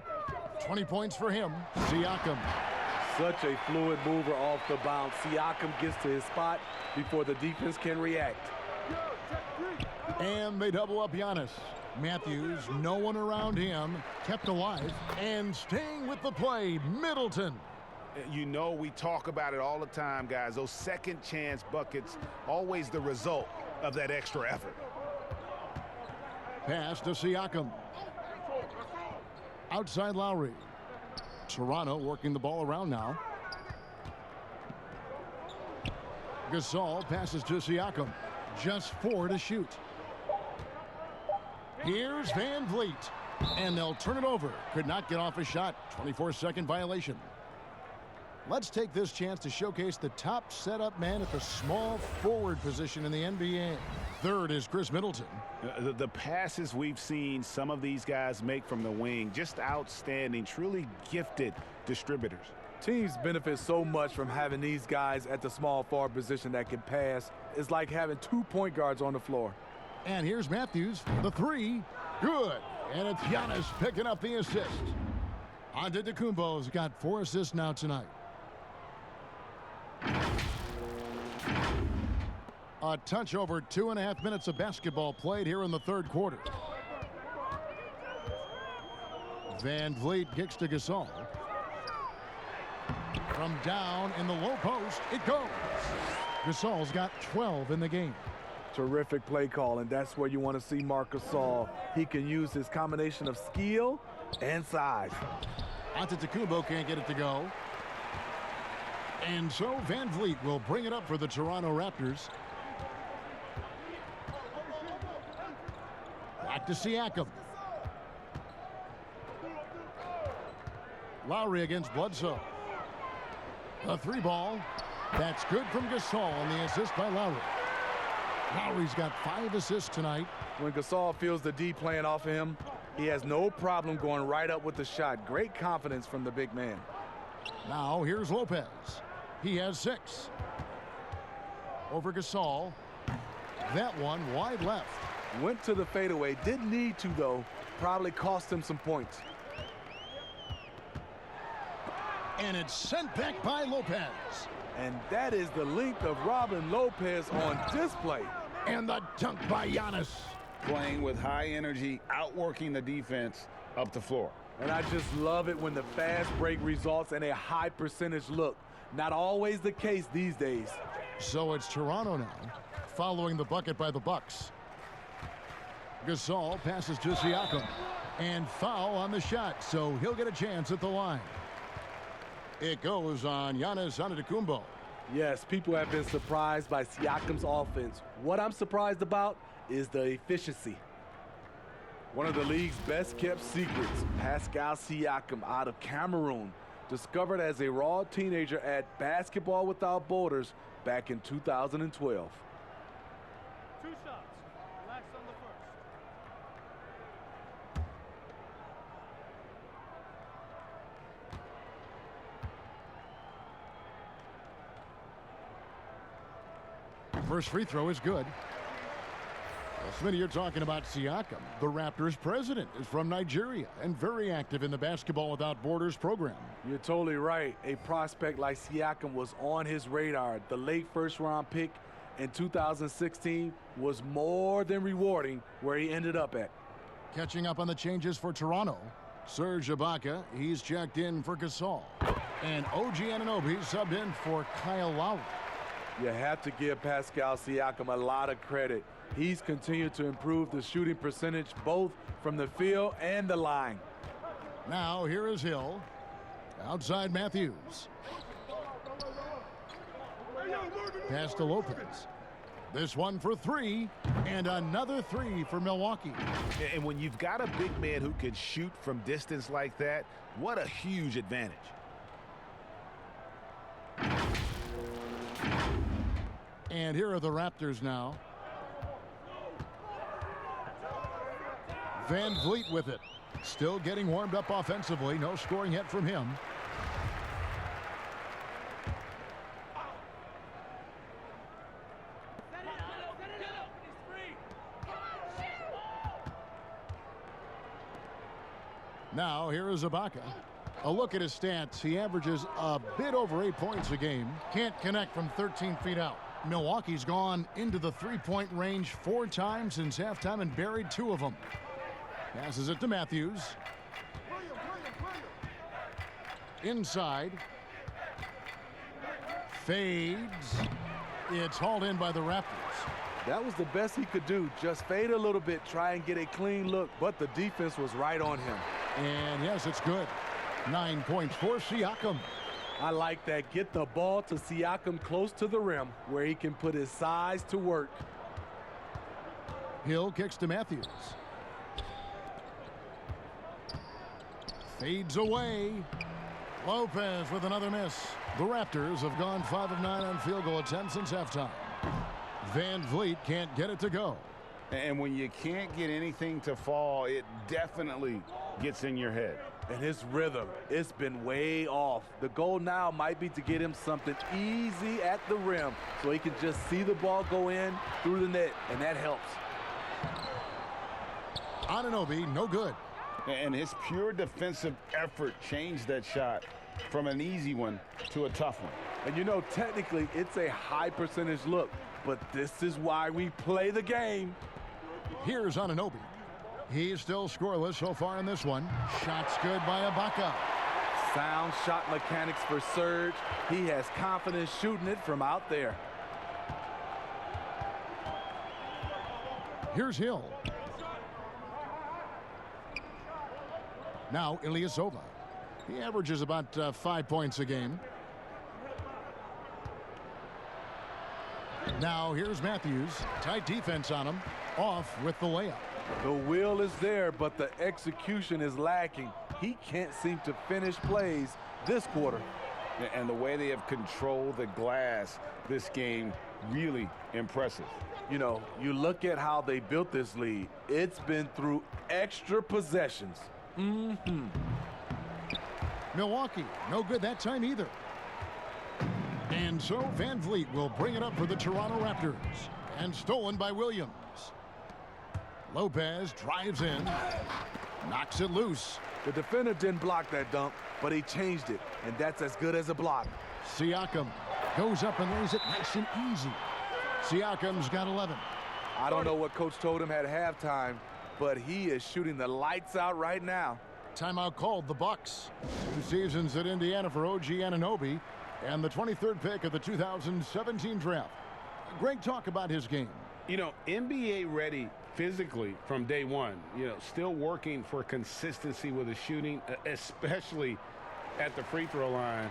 20 points for him. Siakam.
Such a fluid mover off the bounce. Siakam gets to his spot before the defense can react.
And they double up Giannis. Matthews, no one around him, kept alive and staying with the play. Middleton.
You know, we talk about it all the time, guys. Those second chance buckets, always the result of that extra effort.
Pass to Siakam. Outside Lowry. Toronto working the ball around now. Gasol passes to Siakam. Just 4 to shoot. Here's Van Vliet. And they'll turn it over. Could not get off a shot. 24-second violation. Let's take this chance to showcase the top setup man at the small forward position in the NBA. Third is Chris Middleton.
The passes we've seen some of these guys make from the wing, just outstanding, truly gifted distributors.
Teams benefit so much from having these guys at the small forward position that can pass. It's like having 2 point guards on the floor.
And here's Matthews. The 3. Good. And it's Giannis picking up the assist. Antetokounmpo's got 4 assists now tonight. A touch over 2.5 minutes of basketball played here in the 3rd quarter. Van Vliet kicks to Gasol. From down in the low post, it goes. Gasol's got 12 in the game.
Terrific play call, and that's where you want to see Marc Gasol. He can use his combination of skill and size.
Antetokounmpo can't get it to go. And so Van Vliet will bring it up for the Toronto Raptors. Back to Siakam. Lowry against Bledsoe. A 3 ball. That's good from Gasol on the assist by Lowry. Lowry's got 5 assists tonight.
When Gasol feels the D playing off of him, he has no problem going right up with the shot. Great confidence from the big man.
Now here's Lopez. He has 6. Over Gasol. That one wide left.
Went to the fadeaway. Didn't need to, though. Probably cost him some points.
And it's sent back by Lopez.
And that is the length of Robin Lopez on display.
And the dunk by Giannis.
Playing with high energy, outworking the defense up the floor.
And I just love it when the fast break results in a high percentage look. Not always the case these days.
So it's Toronto now, following the bucket by the Bucks. Gasol passes to Siakam. And foul on the shot, so he'll get a chance at the line. It goes on Giannis Antetokounmpo.
Yes, people have been surprised by Siakam's offense. What I'm surprised about is the efficiency. One of the league's best kept secrets, Pascal Siakam out of Cameroon, discovered as a raw teenager at Basketball Without Borders back in 2012.
2 shots. Relax on the
First free throw is good. Smitty, you're talking about Siakam. The Raptors president is from Nigeria and very active in the Basketball Without Borders program.
You're totally right. A prospect like Siakam was on his radar. The late first-round pick in 2016 was more than rewarding where he ended up at.
Catching up on the changes for Toronto, Serge Ibaka, he's checked in for Gasol. And OG Anunoby subbed in for Kyle Lowry.
You have to give Pascal Siakam a lot of credit. He's continued to improve the shooting percentage both from the field and the line.
Now here is Hill. Outside Matthews. Pass to Lopez. This one for three, and another three for Milwaukee.
And when you've got a big man who can shoot from distance like that, what a huge advantage.
And here are the Raptors now. Van Vliet with it. Still getting warmed up offensively. No scoring yet from him. Now here is Ibaka. A look at his stats. He averages a bit over 8 points a game. Can't connect from 13 feet out. Milwaukee's gone into the three-point range 4 times since halftime and buried 2 of them. Passes it to Matthews. Inside. Fades. It's hauled in by the Raptors.
That was the best he could do. Just fade a little bit, try and get a clean look, but the defense was right on him.
And yes, it's good. 9 points for Siakam.
I like that. Get the ball to Siakam close to the rim where he can put his size to work.
Hill kicks to Matthews. Fades away. Lopez with another miss. The Raptors have gone 5 of 9 on field goal attempts since halftime. Van Vliet can't get it to go.
And when you can't get anything to fall, it definitely gets in your head.
And his rhythm, it's been way off. The goal now might be to get him something easy at the rim so he can just see the ball go in through the net, and that helps.
Anunoby, no good.
And his pure defensive effort changed that shot from an easy one to a tough one.
And you know, technically, it's a high percentage look, but this is why we play the game.
Here's Anunoby. He's still scoreless so far in this one. Shot's good by Ibaka.
Sound shot mechanics for Serge. He has confidence shooting it from out there.
Here's Hill. Now Ilyasova. He averages about 5 points a game. Now here's Matthews. Tight defense on him. Off with the layup.
The will is there, but the execution is lacking. He can't seem to finish plays this quarter.
And the way they have controlled the glass this game, really impressive.
You know, you look at how they built this lead. It's been through extra possessions.
Milwaukee, no good that time either. And so Van Vliet will bring it up for the Toronto Raptors. And stolen by Williams. Lopez drives in. Knocks it loose.
The defender didn't block that dunk, but he changed it. And that's as good as a block.
Siakam goes up and lays it nice and easy. Siakam's got 11.
I don't know what coach told him at halftime, but he is shooting the lights out right now.
Timeout called the Bucks. 2 seasons at Indiana for OG Anunoby and the 23rd pick of the 2017 draft. Great talk about his game.
You know, NBA ready physically from day one. You know, still working for consistency with his shooting, especially at the free throw line.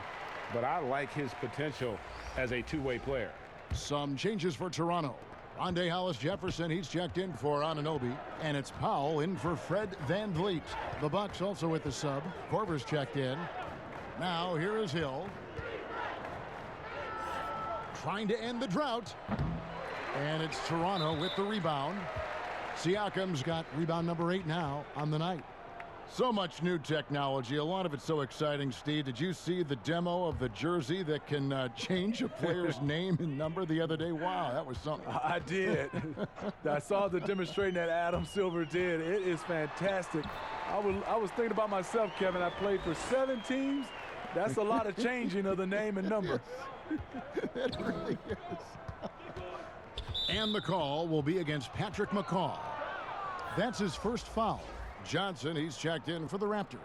But I like his potential as a two-way player.
Some changes for Toronto. Rondé Hollis-Jefferson, he's checked in for Anunoby. And it's Powell in for Fred Van Vliet. The Bucks also with the sub. Korver's checked in. Now here is Hill. Trying to end the drought. And it's Toronto with the rebound. Siakam's got rebound number 8 now on the night. So much new technology. A lot of it's so exciting, Steve. Did you see the demo of the jersey that can change a player's name and number the other day? Wow, that was something.
I did. I saw the demonstration that Adam Silver did. It is fantastic. I was thinking about myself, Kevin. I played for 7 teams. That's a lot of changing of the name and number.
It really is. And the call will be against Patrick McCaw. That's his first foul. Johnson, he's checked in for the Raptors.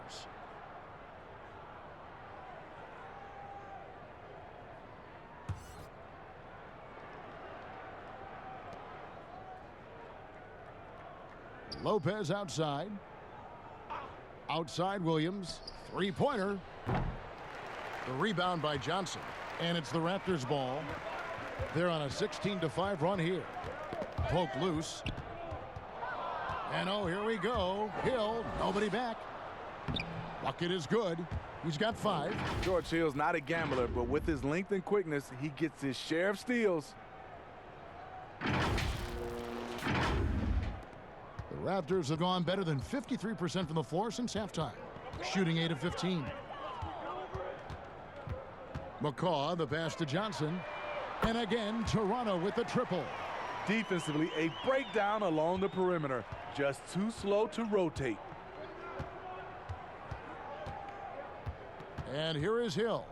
Lopez outside. Outside Williams. Three-pointer. The rebound by Johnson. And it's the Raptors' ball. They're on a 16-5 run here. Poke loose. And oh, here we go. Hill, nobody back. Bucket is good. He's got 5.
George Hill's not a gambler, but with his length and quickness, he gets his share of steals.
The Raptors have gone better than 53% from the floor since halftime, shooting 8 of 15. McCaw, the pass to Johnson. And again, Toronto with the triple.
Defensively, a breakdown along the perimeter. Just too slow to rotate.
And here is Hill.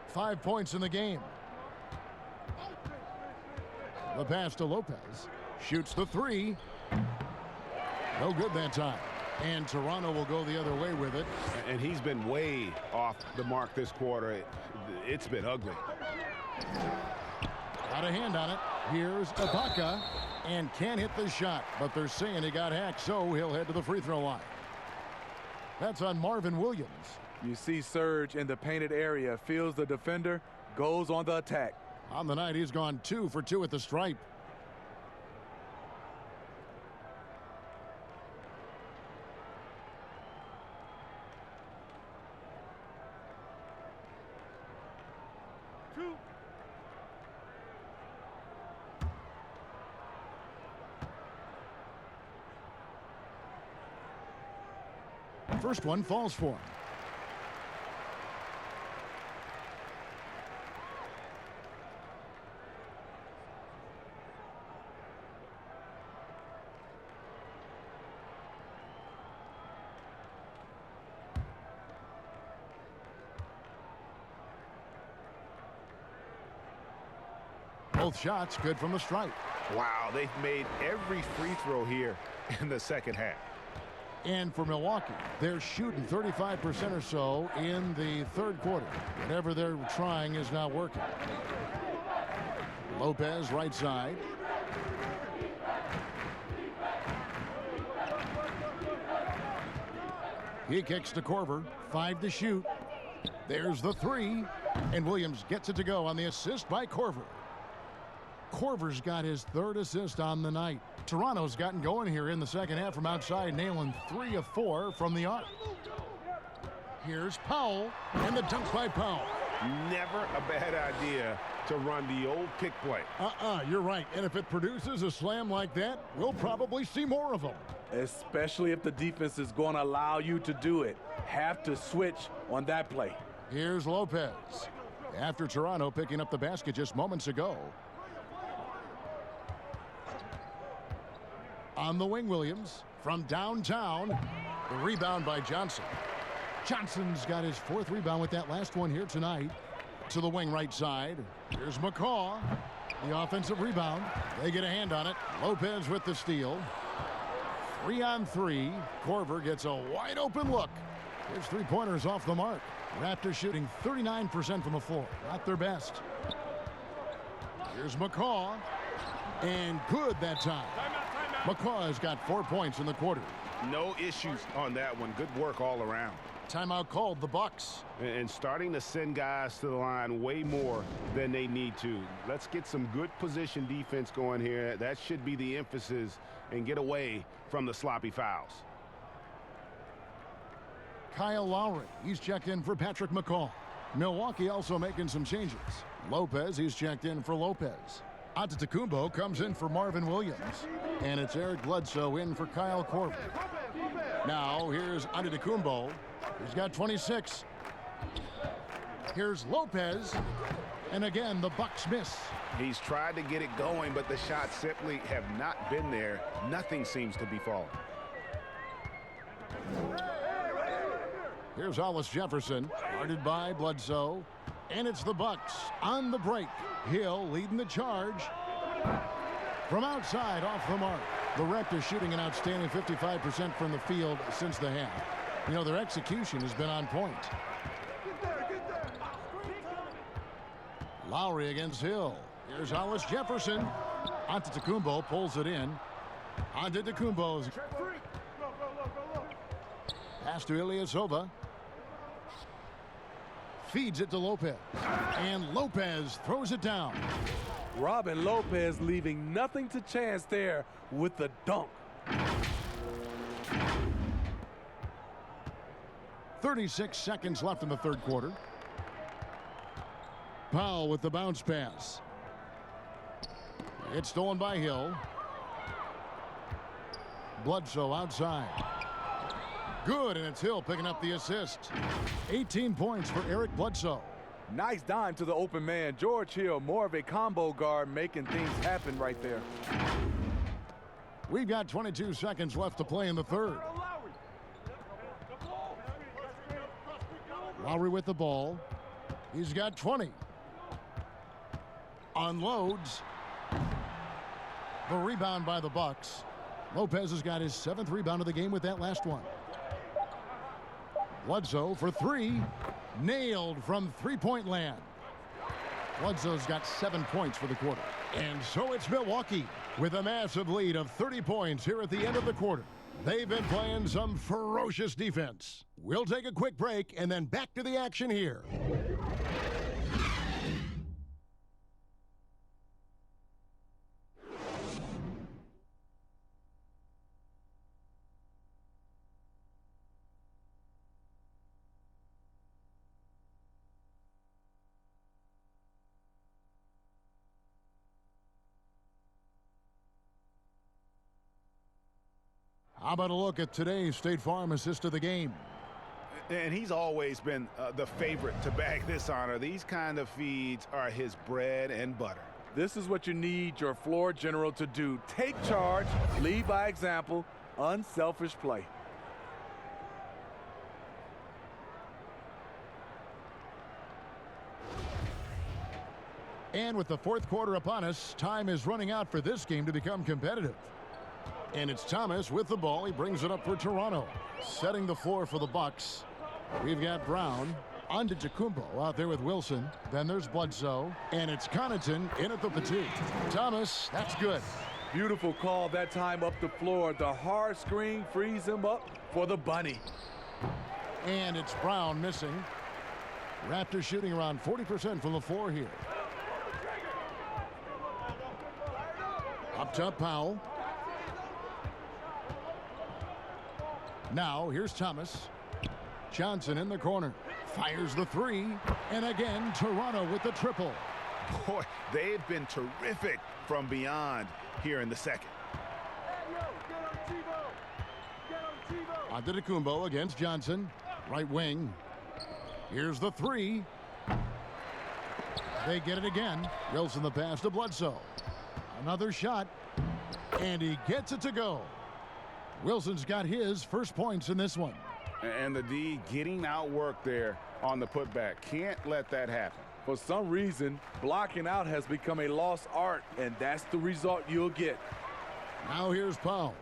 5 points in the game. The pass to Lopez. Shoots the 3. No good that time. And Toronto will go the other way with it.
And he's been way off the mark this quarter. It's been ugly.
Got a hand on it. Here's Ibaka. And can't hit the shot. But they're saying he got hacked, so he'll head to the free throw line. That's on Marvin Williams.
You see Serge in the painted area. Feels the defender. Goes on the attack.
On the night, he's gone 2 for 2 at the stripe. First one falls for him. Both shots good from the stripe.
Wow, they've made every free throw here in the second half.
And for Milwaukee, they're shooting 35% or so in the third quarter. Whatever they're trying is not working. Lopez, right side. He kicks to Korver. 5 to shoot. There's the 3. And Williams gets it to go on the assist by Korver. Korver's got his 3rd assist on the night. Toronto's gotten going here in the second half from outside, nailing 3 of 4 from the arc. Here's Powell, and the dunk by Powell.
Never a bad idea to run the old pick play.
You're right. And if it produces a slam like that, we'll probably see more of them.
Especially if the defense is going to allow you to do it. Have to switch on that play.
Here's Lopez. After Toronto picking up the basket just moments ago. On the wing, Williams from downtown. The rebound by Johnson. Johnson's got his 4th rebound with that last one here tonight. To the wing right side. Here's McCaw. The offensive rebound. They get a hand on it. Lopez with the steal. 3 on 3. Korver gets a wide open look. His 3-pointers off the mark. Raptors shooting 39% from the floor. Not their best. Here's McCaw. And good that time. McCaw has got 4 points in the quarter.
No issues on that one. Good work all around.
Timeout called, the Bucks.
And starting to send guys to the line way more than they need to. Let's get some good position defense going here. That should be the emphasis, and get away from the sloppy fouls.
Kyle Lowry, he's checked in for Patrick McCaw. Milwaukee also making some changes. Lopez, he's checked in for Lopez. Antetokounmpo comes in for Marvin Williams. And it's Eric Bledsoe in for Kyle Korver. Now here's Antetokounmpo. He's got 26. Here's Lopez. And again, the Bucks miss.
He's tried to get it going, but the shots simply have not been there. Nothing seems to be falling.
Here's Hollis Jefferson, guarded by Bledsoe. And it's the Bucks on the break. Hill leading the charge. From outside, off the mark. The Raptors shooting an outstanding 55% from the field since the half. You know, their execution has been on point. Lowry against Hill. Here's Hollis Jefferson. Antetokounmpo pulls it in. Antetokounmpo's pass to Ilyasova. Feeds it to Lopez. And Lopez throws it down.
Robin Lopez leaving nothing to chance there with the dunk.
36 seconds left in the third quarter. Powell with the bounce pass. It's stolen by Hill. Bledsoe outside. Good, and it's Hill picking up the assist. 18 points for Eric Bledsoe.
Nice dime to the open man. George Hill, more of a combo guard, making things happen right there.
We've got 22 seconds left to play in the third. Lowry with the ball. He's got 20. Unloads. The rebound by the Bucks. Lopez has got his 7th rebound of the game with that last one. Bledsoe for 3. Nailed from three-point land. Bledsoe's got 7 points for the quarter. And so it's Milwaukee with a massive lead of 30 points here at the end of the quarter. They've been playing some ferocious defense. We'll take a quick break and then back to the action here. How about a look at today's State Farm assist of the game?
And he's always been the favorite to bag this honor. These kind of feeds are his bread and butter.
This is what you need your floor general to do. Take charge, lead by example, unselfish play.
And with the fourth quarter upon us, time is running out for this game to become competitive. And it's Thomas with the ball. He brings it up for Toronto. Setting the floor for the Bucks. We've got Brown. Antetokounmpo out there with Wilson. Then there's Bledsoe. And it's Connaughton in at the fatigue. Thomas, that's good.
Beautiful call that time up the floor. The hard screen frees him up for the bunny.
And it's Brown missing. Raptors shooting around 40% from the floor here. Up top, Powell. Now, here's Thomas. Johnson in the corner. Fires the 3. And again, Toronto with the triple.
Boy, they've been terrific from beyond here in the second.
Antetokounmpo against Johnson. Right wing. Here's the 3. They get it again. Wilson the pass to Bledsoe. Another shot. And he gets it to go. Wilson's got his first points in this one.
And the D getting outworked there on the putback. Can't let that happen.
For some reason, blocking out has become a lost art, and that's the result you'll get.
Now here's Powell.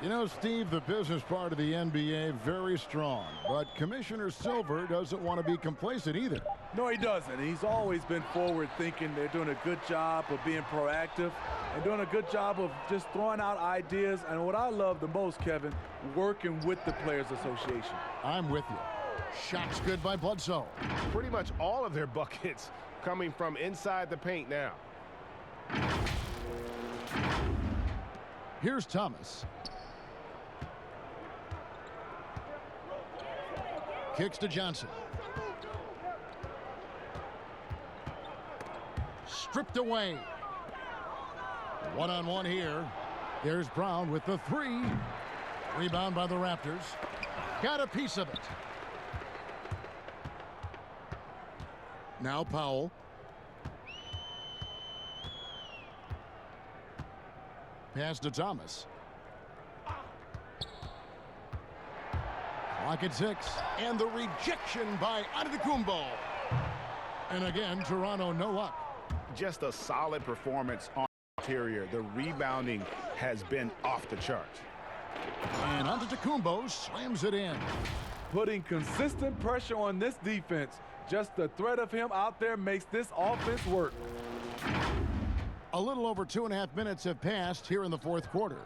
You know, Steve, the business part of the NBA, very strong. But Commissioner Silver doesn't want to be complacent either.
No, he doesn't. He's always been forward thinking. They're doing a good job of being proactive and doing a good job of just throwing out ideas. And what I love the most, Kevin, working with the Players Association.
I'm with you. Shots good by Bledsoe.
Pretty much all of their buckets coming from inside the paint now.
Here's Thomas. Kicks to Johnson. Stripped away. One-on-one here. Here's Brown with the three. Rebound by the Raptors. Got a piece of it. Now Powell. Pass to Thomas. Clock at 6. And the rejection by Antetokounmpo. And again, Toronto no luck.
Just a solid performance on the interior. The rebounding has been off the charts.
And Antetokounmpo slams it in.
Putting consistent pressure on this defense. Just the threat of him out there makes this offense work.
A little over 2.5 minutes have passed here in the fourth quarter.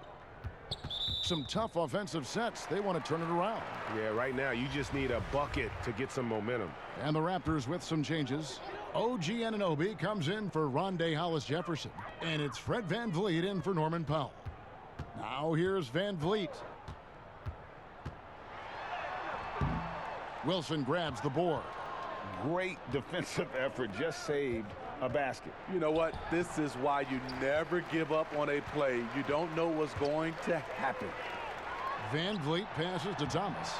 Some tough offensive sets. They want to turn it around.
Yeah, right now you just need a bucket to get some momentum.
And the Raptors with some changes. OG Anunoby comes in for Rondé Hollis-Jefferson. And it's Fred VanVleet in for Norman Powell. Now here's VanVleet. Wilson grabs the board.
Great defensive effort, just saved a basket.
You know what? This is why you never give up on a play. You don't know what's going to happen.
VanVleet passes to Thomas.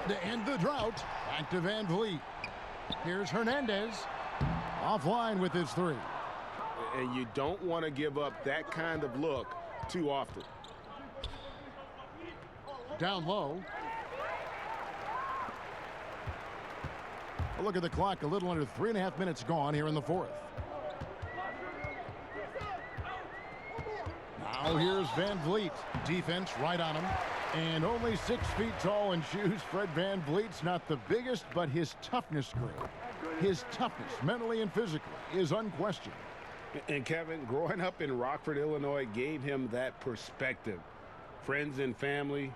To end the drought, back to VanVleet. Here's Hernandez. Offline with his three.
And you don't want to give up that kind of look too often.
Down low. A look at the clock, a little under 3.5 minutes gone here in the fourth. Now here's VanVleet. Defense right on him. And only 6 feet tall in shoes. Fred VanVleet's not the biggest, but his toughness great. His toughness, mentally and physically, is unquestioned.
And Kevin, growing up in Rockford, Illinois, gave him that perspective. Friends and family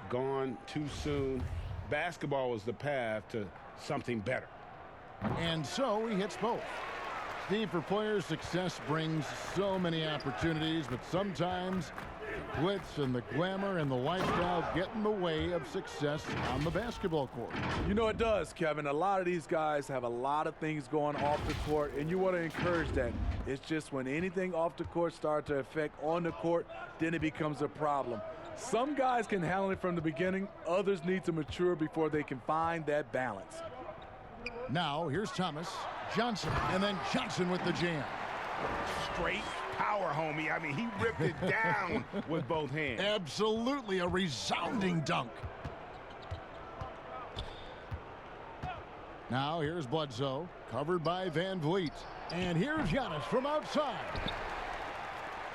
gone too soon. Basketball was the path to something better.
And so he hits both. Steve, for players, success brings so many opportunities, but sometimes the glitz and the glamour and the lifestyle get in the way of success on the basketball court.
You know it does, Kevin. A lot of these guys have a lot of things going off the court, and you want to encourage that. It's just when anything off the court starts to affect on the court, then it becomes a problem. Some guys can handle it from the beginning. Others need to mature before they can find that balance.
Now, here's Thomas, Johnson, and then Johnson with the jam.
Straight power, homie. I mean, he ripped it down with both hands.
Absolutely a resounding dunk. Now, here's Bledsoe, covered by VanVleet. And here's Giannis from outside.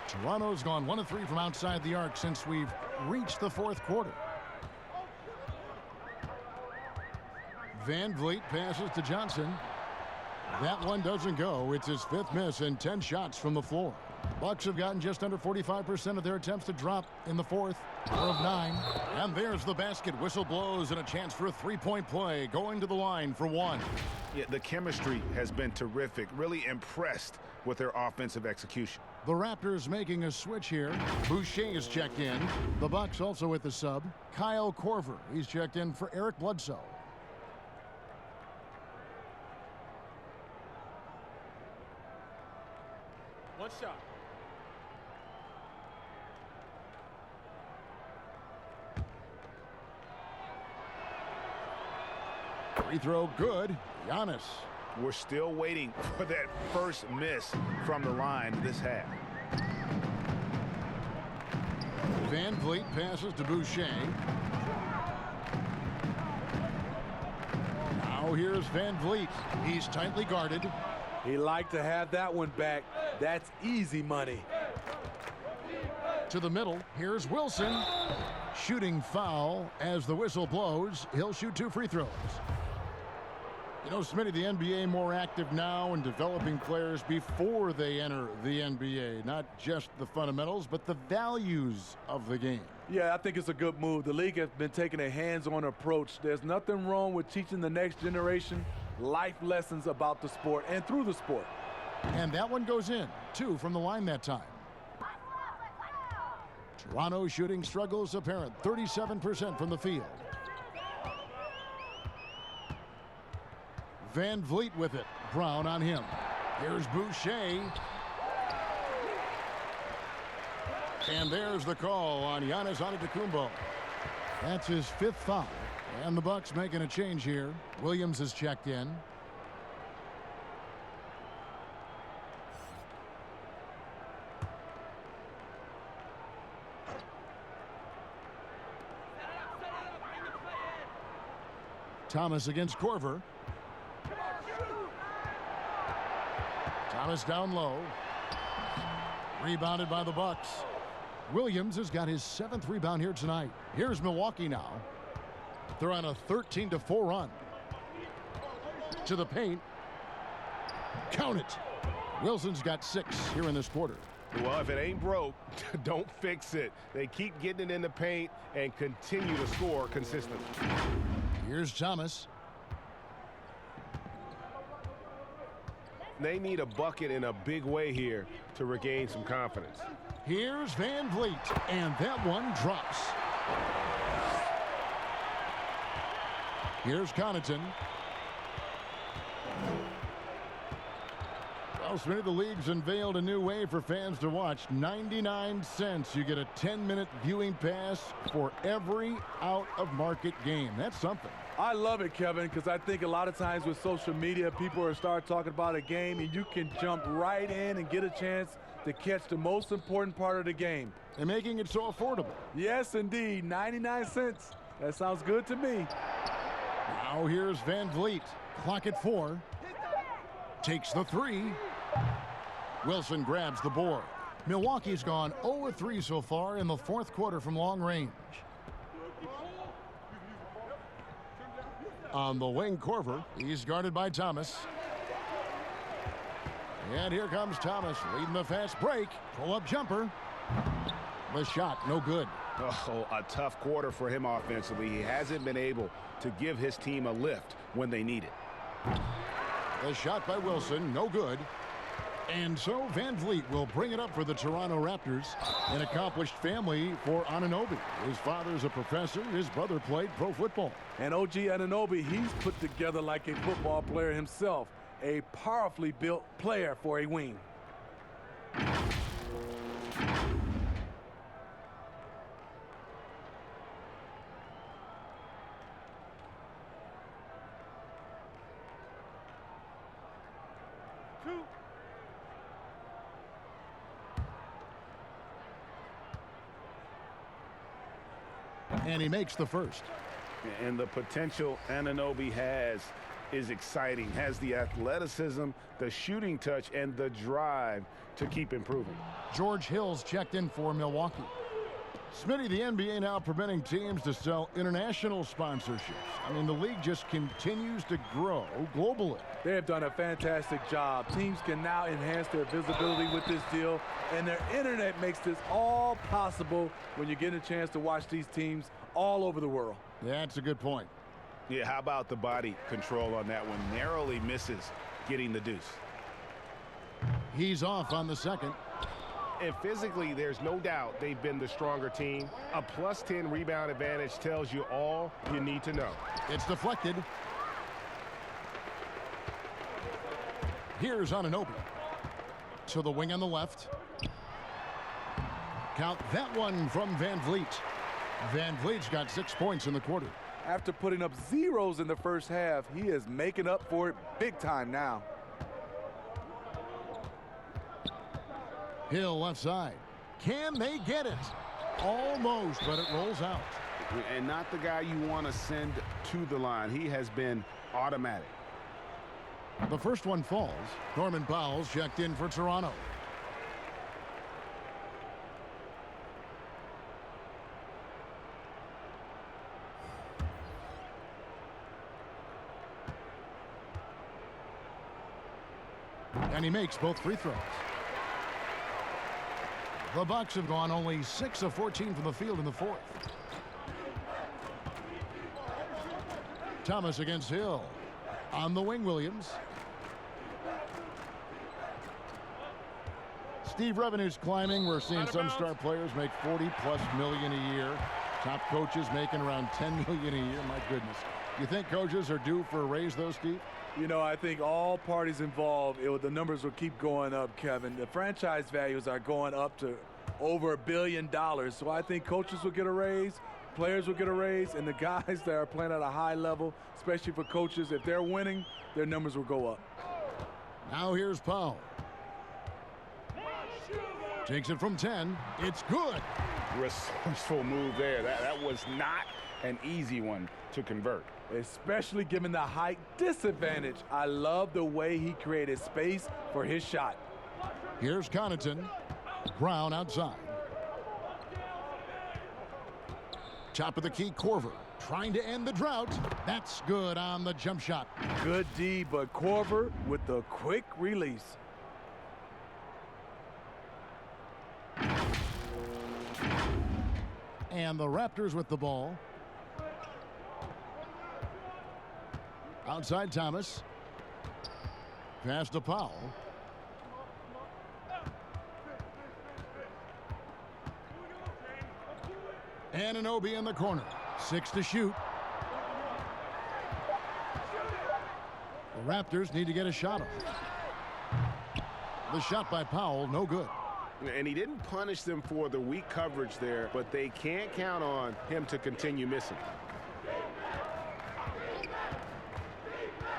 Toronto's gone 1 of 3 from outside the arc since we've reached the fourth quarter. VanVleet passes to Johnson. That one doesn't go. It's his 5th miss and 10 shots from the floor. Bucks have gotten just under 45% of their attempts to drop in the fourth of 9. And there's the basket. Whistle blows and a chance for a 3-point play going to the line for 1.
Yeah, the chemistry has been terrific. Really impressed with their offensive execution.
The Raptors making a switch here. Boucher is checked in. The Bucks also with the sub. Kyle Korver. He's checked in for Eric Bledsoe.
One shot.
Free throw good. Giannis.
We're still waiting for that first miss from the line this half.
VanVleet passes to Boucher. Now here's VanVleet. He's tightly guarded.
He liked to have that one back. That's easy money.
To the middle, here's Wilson. Shooting foul as the whistle blows. He'll shoot 2 free throws. You know, Smitty, the NBA more active now in developing players before they enter the NBA. Not just the fundamentals, but the values of the game.
Yeah, I think it's a good move. The league has been taking a hands-on approach. There's nothing wrong with teaching the next generation life lessons about the sport and through the sport.
And that one goes in. 2 from the line that time. Toronto shooting struggles apparent. 37% from the field. VanVleet with it. Brown on him. Here's Boucher. And there's the call on Giannis Antetokounmpo. That's his 5th foul. And the Bucks making a change here. Williams is checked in. Thomas against Korver. Thomas down low. Rebounded by the Bucks. Williams has got his 7th rebound here tonight. Here's Milwaukee now. They're on a 13-4 run. To the paint. Count it. Wilson's got 6 here in this quarter.
Well, if it ain't broke, don't fix it. They keep getting it in the paint and continue to score consistently.
Here's Thomas.
They need a bucket in a big way here to regain some confidence.
Here's Van Vliet, and that one drops. Here's Connaughton. Well, Smitty, the league's unveiled a new way for fans to watch. 99 cents. You get a 10-minute viewing pass for every out-of-market game. That's something.
I love it, Kevin, because I think a lot of times with social media, people are start talking about a game, and you can jump right in and get a chance to catch the most important part of the game.
And making it so affordable.
Yes, indeed. 99 cents. That sounds good to me.
Now here's Van Vliet. Clock at 4. Takes the 3. Wilson grabs the board. Milwaukee's gone 0-3 so far in the 4th quarter from long range. On the wing, Korver. He's guarded by Thomas. And here comes Thomas leading the fast break. Pull-up jumper. The shot, no good.
Oh, a tough quarter for him offensively. He hasn't been able to give his team a lift when they need it.
The shot by Wilson, no good. And so Van Vliet will bring it up for the Toronto Raptors. An accomplished family for Anunoby. His father's a professor. His brother played pro football.
And OG Anunoby, he's put together like a football player himself. A powerfully built player for a wing.
And he makes the first.
And the potential Anunoby has is exciting. Has the athleticism, the shooting touch, and the drive to keep improving.
George Hill's checked in for Milwaukee. Smitty, the NBA now permitting teams to sell international sponsorships. I mean, the league just continues to grow globally.
They have done a fantastic job. Teams can now enhance their visibility with this deal, and their internet makes this all possible when you get a chance to watch these teams all over the world.
That's a good point.
Yeah, how about the body control on that one? Narrowly misses getting the deuce.
He's off on the second.
And physically, there's no doubt they've been the stronger team. A +10 rebound advantage tells you all you need to know.
It's deflected. Here's Anunoby. To the wing on the left. Count that one from Van Vliet. Van Vliet's got 6 points in the quarter.
After putting up zeros in the first half, he is making up for it big time now.
Hill left side. Can they get it? Almost, but it rolls out.
And not the guy you want to send to the line. He has been automatic.
The first one falls. Norman Powell's checked in for Toronto. And he makes both free throws. The Bucks have gone only 6 of 14 from the field in the 4th. Thomas against Hill. On the wing, Williams. Steve, revenue's climbing. We're seeing some star players make $40+ million a year. Top coaches making around $10 million a year. My goodness. You think coaches are due for a raise, though, Steve?
You know, I think all parties involved, the numbers will keep going up, Kevin. The franchise values are going up to over $1 billion. So I think coaches will get a raise, players will get a raise, and the guys that are playing at a high level, especially for coaches, if they're winning, their numbers will go up.
Now here's Powell. Takes it from 10. It's good.
Resourceful move there. That was not an easy one to convert.
Especially given the height disadvantage. I love the way he created space for his shot.
Here's Connaughton. Brown outside. Top of the key, Korver. Trying to end the drought. That's good on the jump shot.
Good D, but Korver with the quick release.
And the Raptors with the ball. Outside Thomas. Pass to Powell. Anunoby in the corner. 6 to shoot. The Raptors need to get a shot off. The shot by Powell, no good.
And he didn't punish them for the weak coverage there, but they can't count on him to continue missing.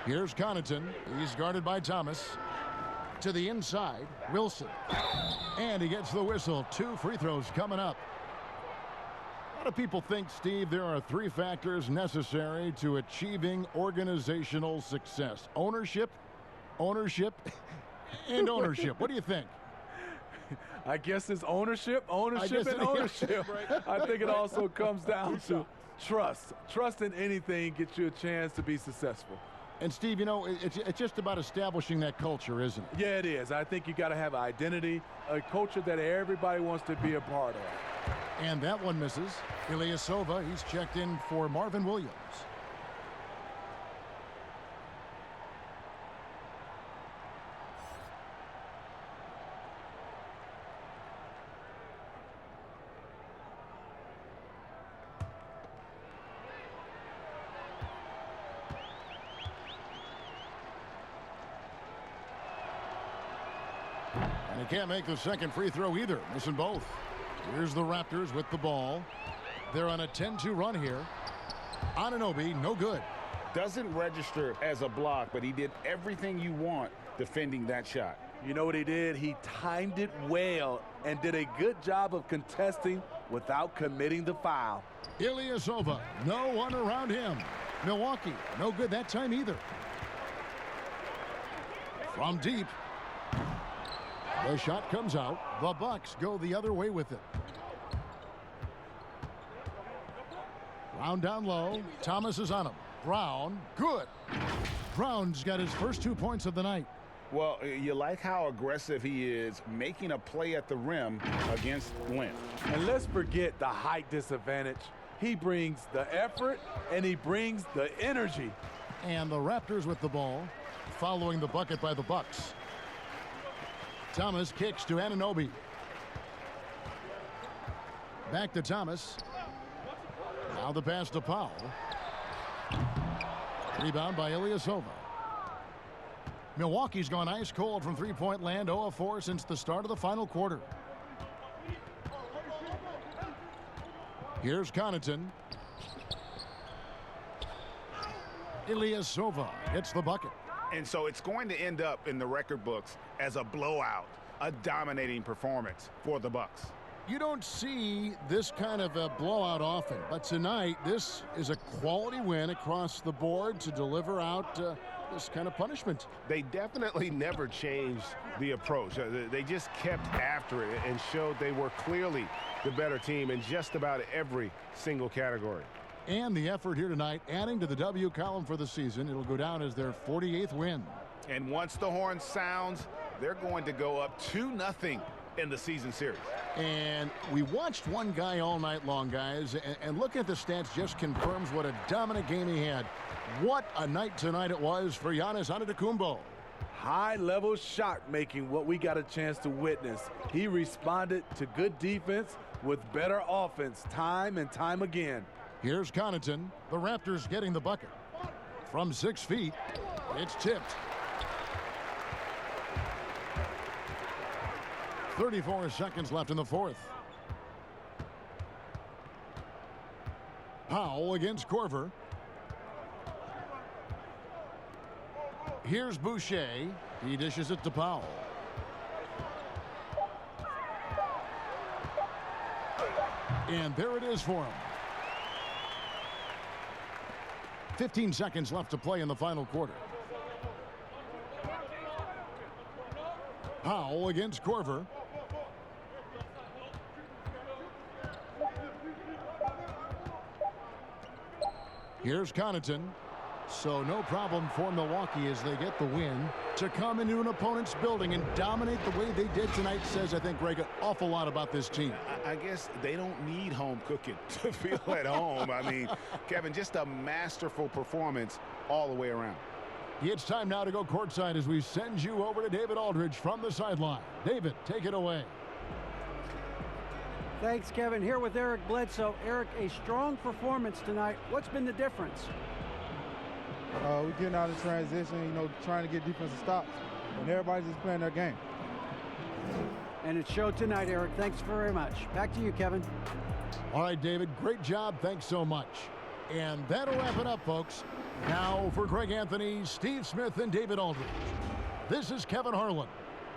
Here's Connaughton. He's guarded by Thomas. To the inside, Wilson. And he gets the whistle. 2 free throws coming up. A lot of people think, Steve, there are 3 factors necessary to achieving organizational success. Ownership, ownership, and ownership. What do you think?
I guess it's ownership, and ownership. I think it also comes down to trust. Trust in anything gets you a chance to be successful.
And, Steve, you know, it's just about establishing that culture, isn't it?
Yeah, it is. I think you got to have an identity, a culture that everybody wants to be a part of.
And that one misses. Ilyasova, he's checked in for Marvin Williams. And he can't make the second free throw either, missing both. Here's the Raptors with the ball. They're on a 10-2 run here. Anunoby, no good.
Doesn't register as a block, but he did everything you want defending that shot.
You know what he did? He timed it well and did a good job of contesting without committing the foul.
Ilyasova, no one around him. Milwaukee, no good that time either. From deep. The shot comes out. The Bucks go the other way with it. Brown down low. Thomas is on him. Brown, good. Brown's got his first 2 points of the night.
Well, you like how aggressive he is making a play at the rim against length.
And let's forget the height disadvantage. He brings the effort and he brings the energy.
And the Raptors with the ball, following the bucket by the Bucks. Thomas kicks to Anunoby. Back to Thomas. Now the pass to Powell. Rebound by Ilyasova. Milwaukee's gone ice cold from three-point land, 0 of 4 since the start of the final quarter. Here's Connaughton. Ilyasova hits the bucket.
And so it's going to end up in the record books as a blowout, a dominating performance for the Bucks.
You don't see this kind of a blowout often, but tonight this is a quality win across the board to deliver out this kind of punishment.
They definitely never changed the approach. They just kept after it and showed they were clearly the better team in just about every single category.
And the effort here tonight, adding to the W column for the season. It'll go down as their 48th win.
And once the horn sounds, they're going to go up 2-0 in the season series.
And we watched one guy all night long, guys, and looking at the stats just confirms what a dominant game he had. What a night tonight it was for Giannis Antetokounmpo.
High-level shot making, what we got a chance to witness. He responded to good defense with better offense time and time again.
Here's Connaughton. The Raptors getting the bucket. From 6 feet, it's tipped. 34 seconds left in the fourth. Powell against Corver. Here's Boucher. He dishes it to Powell. And there it is for him. 15 seconds left to play in the final quarter. Powell against Corver. Here's Connaughton. So no problem for Milwaukee as they get the win. To come into an opponent's building and dominate the way they did tonight says, I think, Greg, an awful lot about this team.
I guess they don't need home cooking to feel at home. I mean, Kevin, just a masterful performance all the way around.
It's time now to go courtside as we send you over to David Aldridge from the sideline. David, take it away.
Thanks, Kevin. Here with Eric Bledsoe. Eric, a strong performance tonight. What's been the difference?
We're getting out of transition, trying to get defensive stops, and everybody's just playing their game.
And it showed tonight, Eric. Thanks very much. Back to you, Kevin.
All right, David, great job. Thanks so much. And that'll wrap it up, folks. Now for Greg Anthony, Steve Smith, and David Aldridge. This is Kevin Harlan.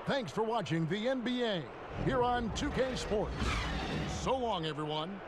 Thanks for watching the NBA here on 2K Sports. So long, everyone.